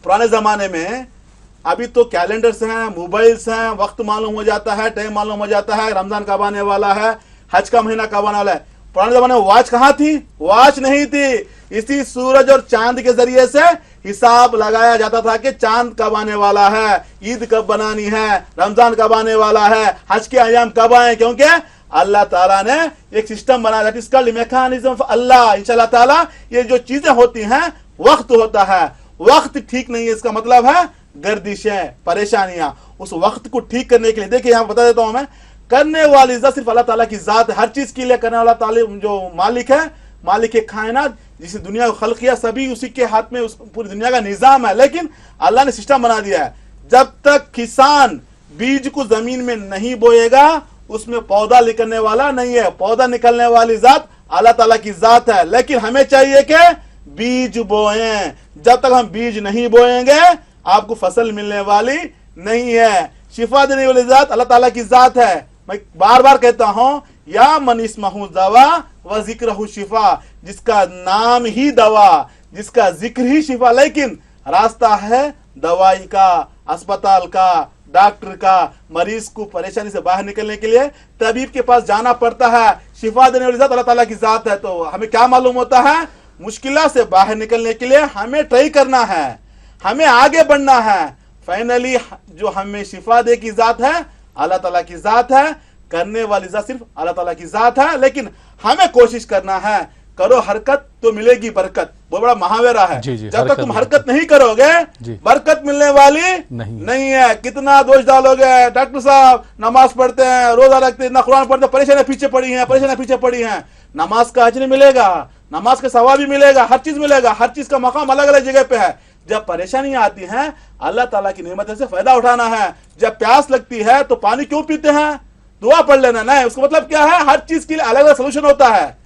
Speaker 4: पुराने जमाने में, अभी तो कैलेंडर्स हैं, मोबाइल्स हैं, वक्त मालूम हो जाता है, टाइम मालूम हो जाता है, रमजान कब आने वाला है, हज का महीना कब आने वाला है। पुराने जमाने में वॉच कहाँ थी? वॉच नहीं थी। इसी सूरज और चांद के जरिए से हिसाब लगाया जाता था कि चांद कब आने वाला है, ईद कब बनानी है, रमजान कब आने वाला है, हज के अयाम कब आए, क्योंकि अल्लाह ताला ने एक सिस्टम बनाया, that is called mechanism of Allah. इंशाअल्लाह ताला ये जो चीजें होती हैं, वक्त होता है, वक्त ठीक नहीं है, इसका मतलब है गर्दिशें, परेशानियां। उस वक्त को ठीक करने के लिए देखिए यहाँ बता देता हूं मैं, करने वाली इज्जत सिर्फ अल्लाह ताला की जात है, हर चीज के लिए करने वाला ताला जो मालिक है, मालिक कायनात, जिस दुनिया को खल्क किया, सभी उसी के हाथ में, उस पूरी दुनिया का निजाम है। लेकिन अल्लाह ने सिस्टम बना दिया है, जब तक किसान बीज को जमीन में नहीं बोएगा उसमें पौधा निकलने वाला नहीं है। पौधा निकलने वाली जात अल्लाह ताला की जात है, लेकिन हमें चाहिए कि बीज बोएं। जब तक हम बीज नहीं बोएंगे आपको फसल मिलने वाली नहीं है। शिफा देने वाली जात अल्लाह ताला की जात है। मैं बार बार कहता हूं, या मन इस्महु दवा व जिक्रहु शिफा, जिसका नाम ही दवा, जिसका जिक्र ही शिफा। लेकिन रास्ता है दवाई का, अस्पताल का, डॉक्टर का। मरीज को परेशानी से बाहर निकलने के लिए तबीब के पास जाना पड़ता है। शिफा देने वाली जात अल्लाह ताला की जात है। तो हमें क्या मालूम होता है, मुश्किलों से बाहर निकलने के लिए हमें ट्राई करना है, हमें आगे बढ़ना है। फाइनली जो हमें शिफा दे की जात है अल्लाह ताला की जात है, करने वाली जात सिर्फ अल्लाह ताला की जात है। लेकिन हमें कोशिश करना है, करो हरकत तो मिलेगी बरकत, बहुत बड़ा महावरा है। जब तक तुम हरकत नहीं करोगे बरकत मिलने वाली नहीं है। कितना दोष डालोगे, डॉक्टर साहब नमाज पढ़ते हैं, रोजा रखते हैं, कुरान पढ़ते हैं, परेशानियां पीछे पड़ी हैं, परेशानियां पीछे पड़ी हैं। नमाज का अजर मिलेगा, नमाज का सवाब भी मिलेगा, हर चीज मिलेगा, हर चीज का मकाम अलग अलग जगह पे है। जब परेशानियां आती हैं अल्लाह ताला की नेमत से फायदा उठाना है। जब प्यास लगती है तो पानी क्यों पीते हैं, दुआ पढ़ लेना नहीं। उसका मतलब क्या है, हर चीज के लिए अलग अलग सोल्यूशन होता है,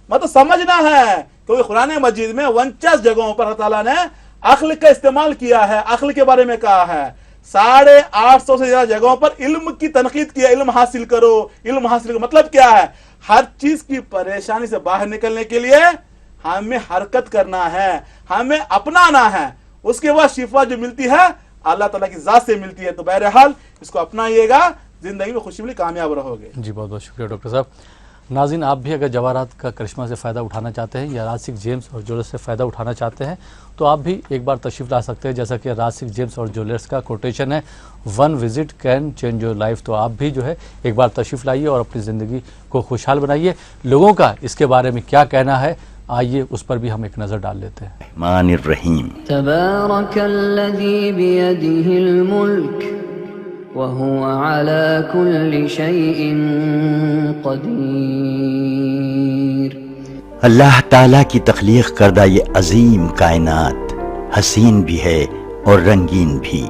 Speaker 4: मतलब समझना है। क्योंकि कुरान मजीद में 49 जगहों पर अल्लाह ताला ने अक्ल का इस्तेमाल किया है, अक्ल के बारे में कहा है। 850 से ज्यादा जगहों पर इल्म की तनकीद किया, इल्म हासिल करो, इल्म हासिल करो। मतलब क्या है, हर चीज की परेशानी से बाहर निकलने के लिए हमें हरकत करना है, हमें अपनाना है। उसके बाद शिफा जो मिलती है अल्लाह ताला की जात से मिलती है। तो बहरहाल इसको अपनाइएगा, जिंदगी में खुशी मिली, कामयाब रहोगे।
Speaker 3: जी बहुत बहुत शुक्रिया डॉक्टर साहब। नाज़रीन, आप भी अगर जवाहरात का करिश्मा से फ़ायदा उठाना चाहते हैं या रासिक जेम्स और ज्वेलर्स से फ़ायदा उठाना चाहते हैं तो आप भी एक बार तशरीफ़ ला सकते हैं। जैसा कि रासिक जेम्स और ज्वेलर्स का कोटेशन है, 1 visit can change your life. तो आप भी जो है एक बार तशरीफ़ लाइए और अपनी ज़िंदगी को खुशहाल बनाइए। लोगों का इसके बारे में क्या कहना है, आइए उस पर भी हम एक नज़र डाल लेते हैं।
Speaker 2: रहमानिर्रहीम।
Speaker 11: तबारकल्लज़ी बियदिहिल मुल्क वहुवा अला कुल्लि शैइन क़दीर।
Speaker 2: अल्लाह ताला की तख्लीक करदा ये अजीम कायनात हसीन भी है और रंगीन भी।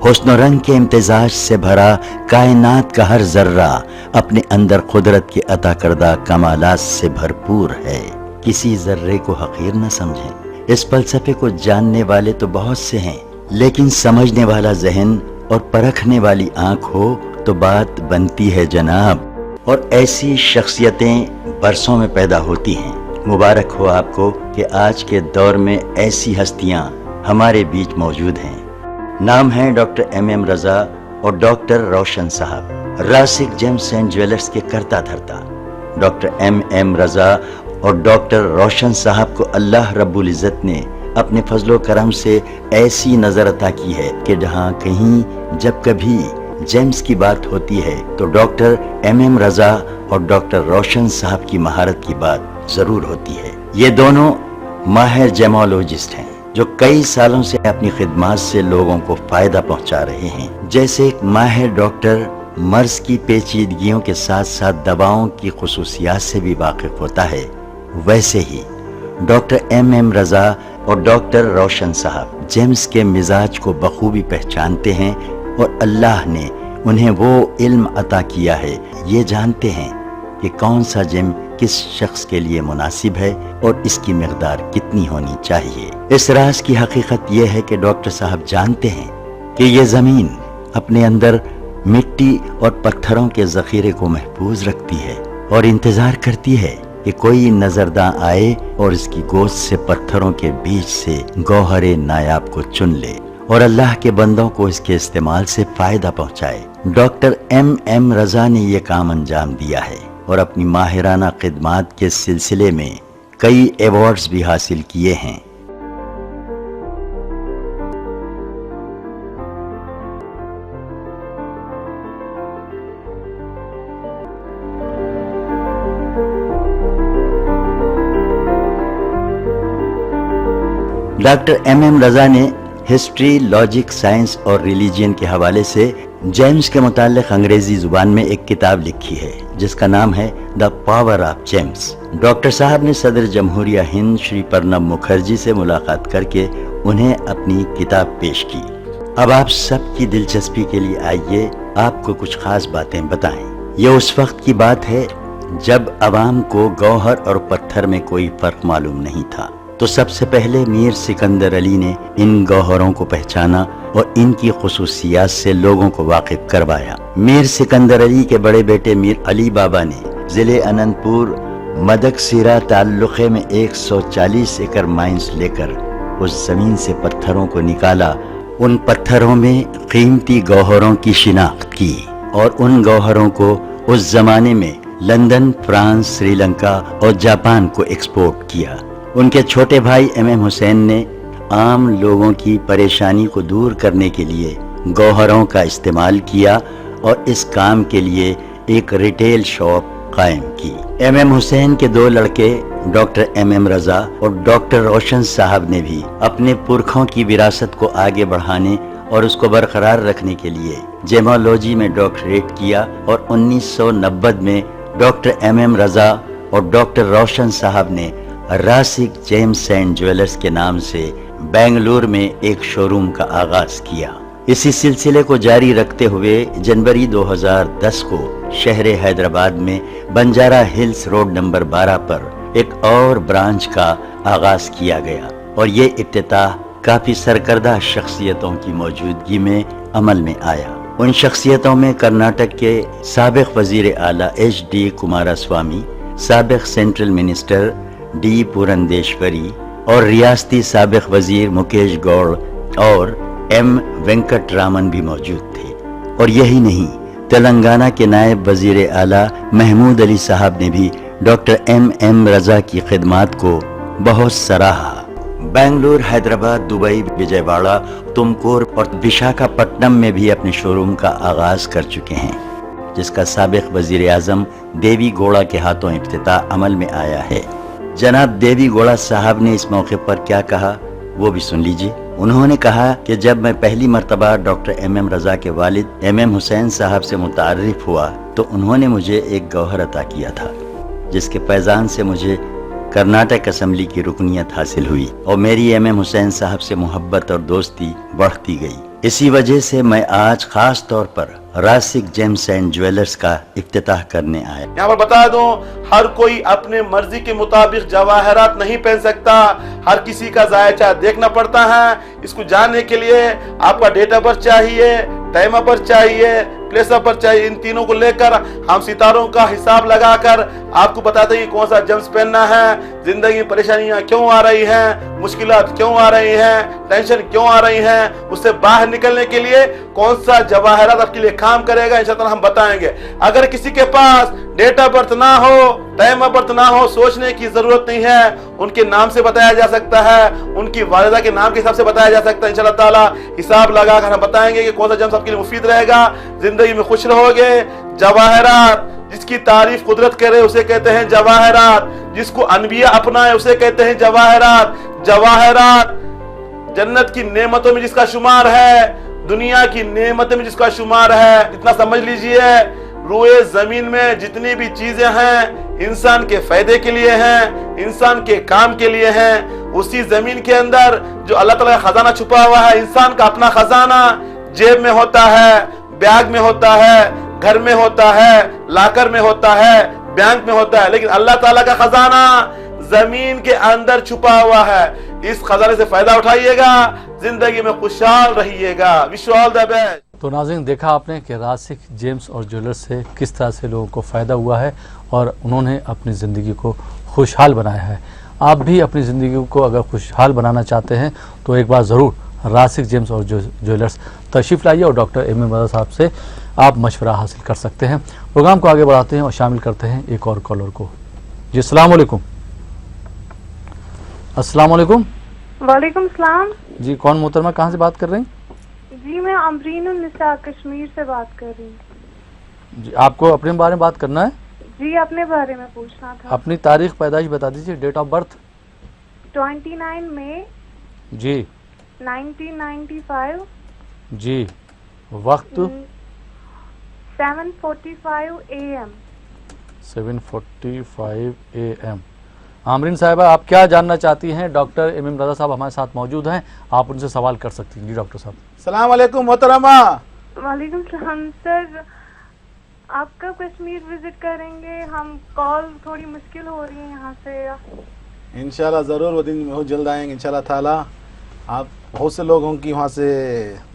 Speaker 2: हुस्न रंग के इम्तिजाज से भरा कायनात का हर जर्रा अपने अंदर कुदरत के अता करदा कमालात से भरपूर है। किसी जर्रे को हकीर न समझें। इस फलसफे को जानने वाले तो बहुत से हैं, लेकिन समझने वाला जहन और परखने वाली आंख हो तो बात बनती है जनाब। और ऐसी शख्सियतें बरसों में पैदा होती हैं। मुबारक हो आपको कि आज के दौर में ऐसी हस्तियां हमारे बीच मौजूद हैं। नाम है डॉक्टर MM रजा और डॉक्टर रोशन साहब, रासिक जेम्स एंड ज्वेलर्स के करता धरता। डॉक्टर MM रजा और डॉक्टर रोशन साहब को अल्लाह रब्बुल इज़्ज़त ने अपने फजलो करम से ऐसी नजर अता की है कि जहाँ कहीं जब कभी जेम्स की बात होती है तो डॉक्टर MM रजा और डॉक्टर रोशन साहब की महारत की बात जरूर होती है। ये दोनों माहिर जेमोलॉजिस्ट हैं जो कई सालों से अपनी खिदमात से लोगों को फायदा पहुंचा रहे हैं। जैसे एक माहिर डॉक्टर मर्ज की पेचीदगियों के साथ साथ दवाओं की खुसूसियात से भी वाकिफ होता है, वैसे ही डॉक्टर MM रजा और डॉक्टर रोशन साहब जेम्स के मिजाज को बखूबी पहचानते हैं और अल्लाह ने उन्हें वो इल्म अता किया है, ये जानते हैं کہ کون سا جم کس شخص کے لیے مناسب ہے اور اس کی مقدار کتنی ہونی چاہیے۔ اس راز کی حقیقت یہ ہے کہ ڈاکٹر صاحب جانتے ہیں کہ یہ زمین اپنے اندر مٹی اور پتھروں کے ذخیرے کو محفوظ رکھتی ہے اور انتظار کرتی ہے کہ کوئی نظرداں آئے اور اس کی گوشت سے پتھروں کے بیچ سے گوہر نایاب کو چن لے اور اللہ کے بندوں کو اس کے استعمال سے فائدہ پہنچائے۔ ڈاکٹر ایم رضا نے یہ کام انجام دیا ہے اور اپنی ماہرانہ خدمات کے سلسلے میں کئی ایوارڈز بھی حاصل کیے ہیں۔ ڈاکٹر ایم رضا نے ہسٹری، لاجک، سائنس اور ریلیجین کے حوالے سے جیمز کے متعلق انگریزی زبان میں ایک کتاب لکھی ہے جس کا نام ہے the power of James. Doctor صاحب نے صدر جمہوریہ ہند شری پرنب مکھرجی سے ملاقات کر کے انہیں اپنی کتاب پیش کی۔ اب آپ سب کی دلچسپی کے لیے آئیے آپ کو کچھ خاص باتیں بتائیں۔ یہ اس وقت کی بات ہے جب عوام کو گوہر اور پتھر میں کوئی فرق معلوم نہیں تھا، تو سب سے پہلے میر سکندر علی نے ان گوہروں کو پہچانا اور ان کی خصوصیات سے لوگوں کو واقف کروایا۔ میر سکندر علی کے بڑے بیٹے میر علی بابا نے ضلع اننت پور مدکسیرا تعلقے میں 140 ایکڑ مائنز لے کر اس زمین سے پتھروں کو نکالا، ان پتھروں میں قیمتی گوہروں کی شناخت کی اور ان گوہروں کو اس زمانے میں لندن، فرانس، سری لنکا اور جاپان کو ایکسپورٹ کیا۔ ان کے چھوٹے بھائی ایم حسین نے عام لوگوں کی پریشانی کو دور کرنے کے لیے گوہروں کا استعمال کیا اور اس کام کے لیے ایک ریٹیل شاپ قائم کی۔ ایم حسین کے دو لڑکے ڈاکٹر ایم رضا اور ڈاکٹر روشن صاحب نے بھی اپنے پرکھوں کی وراثت کو آگے بڑھانے اور اس کو برقرار رکھنے کے لیے جیمالوجی میں ڈاکٹریٹ کیا اور 1990 میں ڈاکٹر ایم رضا اور ڈاکٹر روشن صاحب نے راسک جیمز اینڈ جویلرز کے نام سے بنگلور میں ایک شو روم کا آغاز کیا۔ اسی سلسلے کو جاری رکھتے ہوئے جنوری 2010 کو شہر حیدرآباد میں بنجارہ ہلز روڈ نمبر 12 پر ایک اور برانچ کا آغاز کیا گیا اور یہ افتتاح کافی سرکردہ شخصیتوں کی موجودگی میں عمل میں آیا۔ ان شخصیتوں میں کرناٹک کے سابق وزیر اعلیٰ ایچ ڈی کمارا سوامی، سابق سینٹرل منسٹر ڈی پورندیشوری اور ریاستی سابق وزیر مکیش گوڑ اور ایم وینکٹ رامن بھی موجود تھے۔ اور یہی نہیں، تلنگانہ کے نائب وزیر اعلیٰ محمود علی صاحب نے بھی ڈاکٹر ایم رضا کی خدمات کو بہت سراہا۔ بنگلور، حیدرآباد، دبئی، وجے واڑہ، تمکور اور وشاکھاپٹنم میں بھی اپنے شو روم کا آغاز کر چکے ہیں، جس کا سابق وزیر اعظم دیوی گوڑا کے ہاتھوں افتتاح عمل میں آیا ہے۔ جناب دیوی گوڑا صاحب نے اس موقع پر کیا کہا وہ بھی سن لیجئے۔ انہوں نے کہا کہ جب میں پہلی مرتبہ ڈاکٹر ایم رضا کے والد ایم حسین صاحب سے متعارف ہوا تو انہوں نے مجھے ایک گوہر عطا کیا تھا، جس کے فیضان سے مجھے کرناٹک اسمبلی کی رکنیت حاصل ہوئی اور میری ایم حسین صاحب سے محبت اور دوستی بڑھتی گئی۔ اسی وجہ سے میں آج خاص طور پر راسک جیمز اینڈ جویلرز کا افتتاح کرنے آیا۔
Speaker 1: یہاں پر بتا دوں، ہر کوئی اپنے مرضی کے مطابق جواہرات نہیں پہن سکتا، ہر کسی کا ذائقہ دیکھنا پڑتا ہے۔ اس کو جاننے کے لیے آپ کا ڈیٹ آف برتھ چاہیے، ٹائم آف برتھ چاہیے، پلیس آف برتھ چاہیے۔ ان تینوں کو لے کر ہم ستاروں کا حساب لگا کر آپ کو بتاتے ہیں کہ کون سا جمز پہننا ہے، زندگی میں پریشانیاں کیوں آ رہی ہیں، مشکلات کیوں آ رہی ہیں، ٹینشن کیوں آ رہی ہیں، اس سے باہر نکلنے کے لیے کون سا جواہرات آپ کے لیے کام کرے گا، انشاءاللہ ہم بتائیں گے۔ اگر کسی کے پاس ڈیٹ آف برتھ نہ ہو، ٹائم آف برتھ نہ ہو، سوچنے کی ضرورت نہیں ہے، ان کے نام سے بتایا جا سکتا ہے، ان کی والدہ کے نام کے حساب سے بتایا جا سکتا ہے۔ انشاءاللہ تعالی حساب لگا کر ہم بتائیں گے کہ کون سا جمز آپ کے لیے مفید رہے گا، زندگی میں خوش رہو گے۔ جواہرات جس کی تعریف قدرت کرے اسے کہتے ہیں جواہرات، جس کو انبیاء اپنائے اسے کہتے ہیں جواہرات۔ جواہرات جنت کی نعمتوں میں جس کا شمار ہے، دنیا کی نعمتوں میں جس کا شمار ہے۔ اتنا سمجھ لیجئے، روئے زمین میں جتنی بھی چیزیں ہیں انسان کے فائدے کے لیے ہیں، انسان کے کام کے لیے ہیں۔ اسی زمین کے اندر جو اللہ تعالیٰ کا خزانہ چھپا ہوا ہے، انسان کا اپنا خزانہ جیب میں ہوتا ہے، بیگ میں ہوتا ہے، گھر میں ہوتا ہے، لاکر میں ہوتا ہے، बैंक में होता है, लेकिन अल्लाह ताला का खजाना जमीन के अंदर छुपा हुआ है। इस खजाने से फायदा उठाइएगा, जिंदगी में खुशहाल रहिएगा। Wish you all the best.
Speaker 3: तो नाज़रीन, देखा आपने कि रासिक जेम्स और ज्वेलर्स से किस तरह से लोगों को फ़ायदा हुआ है और उन्होंने अपनी ज़िंदगी को खुशहाल बनाया है। आप भी अपनी ज़िंदगी को अगर खुशहाल बनाना चाहते हैं तो एक बार ज़रूर रासिक जेम्स और ज्वेलर्स तशरीफ़ लाइए और डॉक्टर एमएम रज़ा साहब से आप मशवरा हासिल कर सकते हैं। प्रोग्राम को आगे बढ़ाते हैं और शामिल करते हैं एक और कॉलर को। जी अस्सलाम वालेकुम। अस्सलाम वालेकुम।
Speaker 12: वालेकुम सलाम।
Speaker 3: जी कौन मोहतरमा, कहाँ से बात कर रही हैं?
Speaker 12: जी मैं अमरीन निसा कश्मीर से बात कर रही हूँ।
Speaker 3: जी आपको अपने बारे में बात करना है?
Speaker 12: जी अपने बारे में पूछना था।
Speaker 3: अपनी तारीख पैदाइश बता दीजिए, डेट ऑफ बर्थ।
Speaker 12: 29 मई
Speaker 3: जी
Speaker 12: 1995।
Speaker 3: जी वक्त
Speaker 12: 7:45 AM।
Speaker 3: 7:45 AM। आमरीन साहिबा, आप क्या जानना चाहती हैं? डॉक्टर एमएम रज़ा साहब हमारे साथ मौजूद हैं, आप उनसे सवाल कर सकती हैं। जी डॉक्टर साहब।
Speaker 4: सलाम अलैकुम मोहतरमा।
Speaker 12: वालेकुम सलाम सर, आप कब कश्मीर विजिट करेंगे? हम कॉल थोड़ी मुश्किल हो रही है यहाँ से।
Speaker 4: इंशाल्लाह ज़रूर वो दिन बहुत जल्द आएंगे इंशाल्लाह ताला। आप बहुत से लोगों की वहाँ से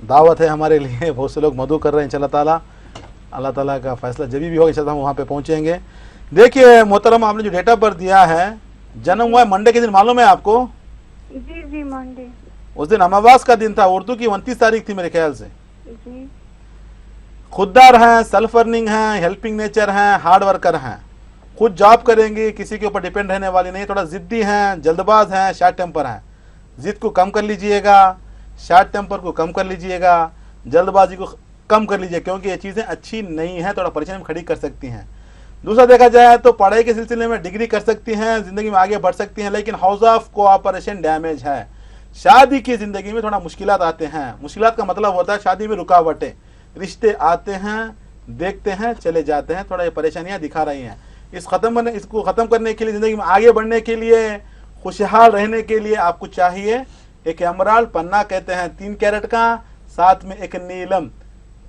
Speaker 4: दावत है हमारे लिए, बहुत से लोग मदु कर रहे हैं इंशाल्लाह ताला। अल्लाह ताला का फैसला जब भी होगा इंशाल्लाह हम वहाँ पे पहुँचेंगे। देखिए मोहतरम, आपने जो डेट ऑफ बर्थ दिया है, जन्म हुआ है मंडे के दिन, मालूम है आपको?
Speaker 12: जी जी मंडे।
Speaker 4: उस दिन अमावास का दिन था, उर्दू की 29 तारीख थी मेरे ख्याल से।
Speaker 12: जी।
Speaker 4: खुददार हैं, सेल्फ अर्निंग हैं, हेल्पिंग नेचर हैं, हार्ड वर्कर हैं, खुद जॉब करेंगी, किसी के ऊपर डिपेंड रहने वाली नहीं, थोड़ा जिद्दी हैं, जल्दबाज हैं, शार्ट टेम्पर हैं। जिद को कम कर लीजिएगा, शार्ट टेम्पर को कम कर लीजिएगा, जल्दबाजी को कम कर लीजिए, क्योंकि ये चीज़ें अच्छी नहीं हैं, थोड़ा परेशानी में खड़ी कर सकती हैं। दूसरा देखा जाए तो पढ़ाई के सिलसिले में डिग्री कर सकती हैं, ज़िंदगी में आगे बढ़ सकती हैं, लेकिन हाउस ऑफ कोऑपरेशन डैमेज है। शादी की ज़िंदगी में थोड़ा मुश्किलात आते हैं। मुश्किलात का मतलब होता है शादी में रुकावटें, रिश्ते आते हैं, देखते हैं, चले जाते हैं, थोड़ा ये परेशानियां दिखा रही हैं। इसको ख़त्म करने के लिए, ज़िंदगी में आगे बढ़ने के लिए, खुशहाल रहने के लिए आपको चाहिए एक एमराल्ड पन्ना कहते हैं 3 कैरेट का, साथ में एक नीलम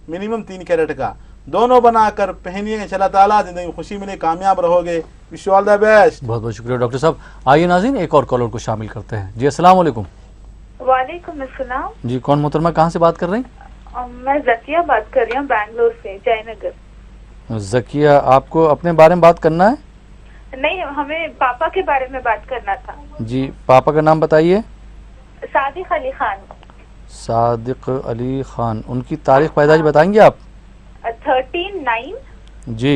Speaker 4: मिनिमम 3 कैरेट का, दोनों बनाकर पहनिए, इंशाल्लाह ताला ज़िंदगी में खुशी मिले, कामयाब रहोगे। Wish you all the best.
Speaker 3: बहुत बहुत शुक्रिया डॉक्टर साहब। आइए नाज़रीन, एक और कॉलर को शामिल करते हैं। जी अस्सलाम वालेकुम।
Speaker 13: वालेकुम अस्सलाम।
Speaker 3: जी कौन मोहतरमा, कहाँ से बात कर रही हैं?
Speaker 13: मैं जकिया बात कर रही हूँ, बैंगलोर से, जयनगर।
Speaker 3: जकिया, आपको अपने बारे में बात करना है?
Speaker 13: नहीं, हमें पापा के बारे में बात करना था।
Speaker 3: जी पापा का नाम बताइए।
Speaker 13: सादिक अली खान।
Speaker 3: सादिक अली खान, उनकी तारीख पैदाइश बताएंगे आप?
Speaker 13: 13/9
Speaker 3: जी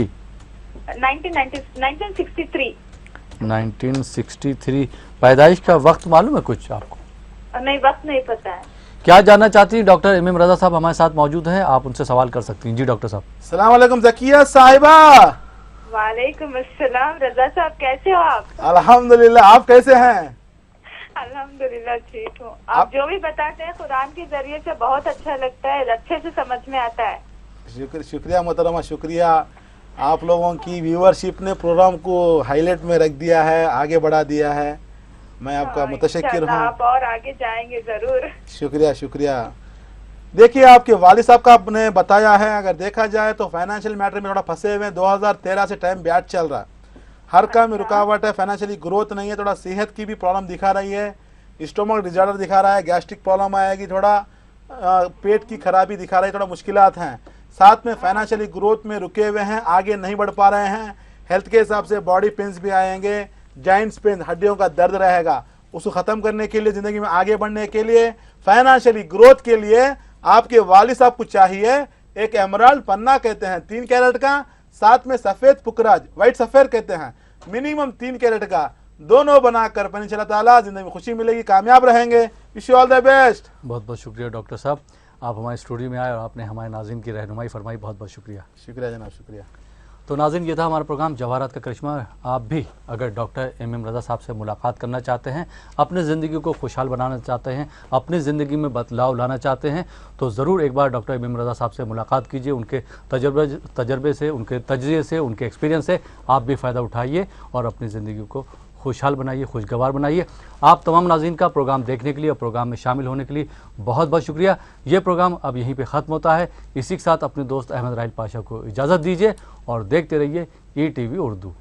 Speaker 13: 1963।
Speaker 3: 1963। पैदाइश का वक्त मालूम है कुछ आपको?
Speaker 13: नहीं, वक्त नहीं पता है।
Speaker 3: क्या जानना चाहती हैं? डॉक्टर एमएम रज़ा साहब हमारे साथ मौजूद हैं, आप उनसे सवाल कर सकती हैं। जी डॉक्टर साहब।
Speaker 4: सलाम वालेकुम जकिया साहिबा।
Speaker 13: वालेकुम अस्सलाम। रजा साहब कैसे हो आप?
Speaker 4: अल्हम्दुलिल्लाह, आप कैसे हैं?
Speaker 13: अल्हम्दुलिल्लाह ठीक हूँ। आप जो भी बताते हैं कुरान के जरिए से बहुत अच्छा लगता है, अच्छे से समझ में आता है।
Speaker 4: शुक्रिया मोहतरमा, शुक्रिया। आप लोगों की व्यूअरशिप ने प्रोग्राम को हाईलाइट में रख दिया है, आगे बढ़ा दिया है, मैं आपका मुतशक्किर हूँ।
Speaker 13: आप और आगे जाएंगे जरूर।
Speaker 4: शुक्रिया शुक्रिया। देखिए, आपके वालिद साहब का आपने बताया है, अगर देखा जाए तो फाइनेंशियल मैटर में थोड़ा फंसे हुए हैं। 2013 से टाइम बैड चल रहा है, हर काम में रुकावट है, फाइनेंशियली ग्रोथ नहीं है, थोड़ा सेहत की भी प्रॉब्लम दिखा रही है, स्टोमक डिजार्डर दिखा रहा है, गैस्ट्रिक प्रॉब्लम आएगी, थोड़ा पेट की खराबी दिखा रही है, थोड़ा मुश्किलात हैं। साथ में फाइनेंशियली ग्रोथ में रुके हुए हैं, आगे नहीं बढ़ पा रहे हैं। हेल्थ के हिसाब से बॉडी पेन्स भी आएंगे, जॉइंट्स पेन, हड्डियों का दर्द रहेगा। उसको ख़त्म करने के लिए, ज़िंदगी में आगे बढ़ने के लिए, फाइनेंशियली ग्रोथ के लिए आपके वालिद साहब को चाहिए एक एमराल्ड पन्ना कहते हैं 3 कैरेट का, साथ में सफ़ेद पुकराज, वाइट सफ़ेद कहते हैं, मिनिमम 3 कैरेट का, दोनों बनाकर पहने, इंशाल्लाह ताला ज़िंदगी में खुशी मिलेगी, कामयाब रहेंगे। Wish you all the best.
Speaker 3: बहुत बहुत शुक्रिया डॉक्टर साहब, आप हमारे स्टूडियो में आए और आपने हमारे नाज़रीन की रहनुमाई फरमाई, बहुत बहुत शुक्रिया।
Speaker 4: शुक्रिया जनाब, शुक्रिया।
Speaker 3: तो नाज़रीन, ये था हमारा प्रोग्राम जवाहरात का करिश्मा। आप भी अगर डॉक्टर एमएम रज़ा साहब से मुलाकात करना चाहते हैं, अपने ज़िंदगी को खुशहाल बनाना चाहते हैं, अपनी ज़िंदगी में बदलाव लाना चाहते हैं, तो ज़रूर एक बार डॉक्टर एमएम रज़ा साहब से मुलाकात कीजिए। उनके तजर्बे से, उनके तजज़िये से, उनके एक्सपीरियंस से आप भी फ़ायदा उठाइए और अपनी ज़िंदगी को खुशहाल बनाइए, खुशगवार बनाइए। आप तमाम नाज़रीन का प्रोग्राम देखने के लिए और प्रोग्राम में शामिल होने के लिए बहुत बहुत शुक्रिया। ये प्रोग्राम अब यहीं पे ख़त्म होता है। इसी के साथ अपने दोस्त अहमद राहिल पाशा को इजाज़त दीजिए और देखते रहिए ETV उर्दू।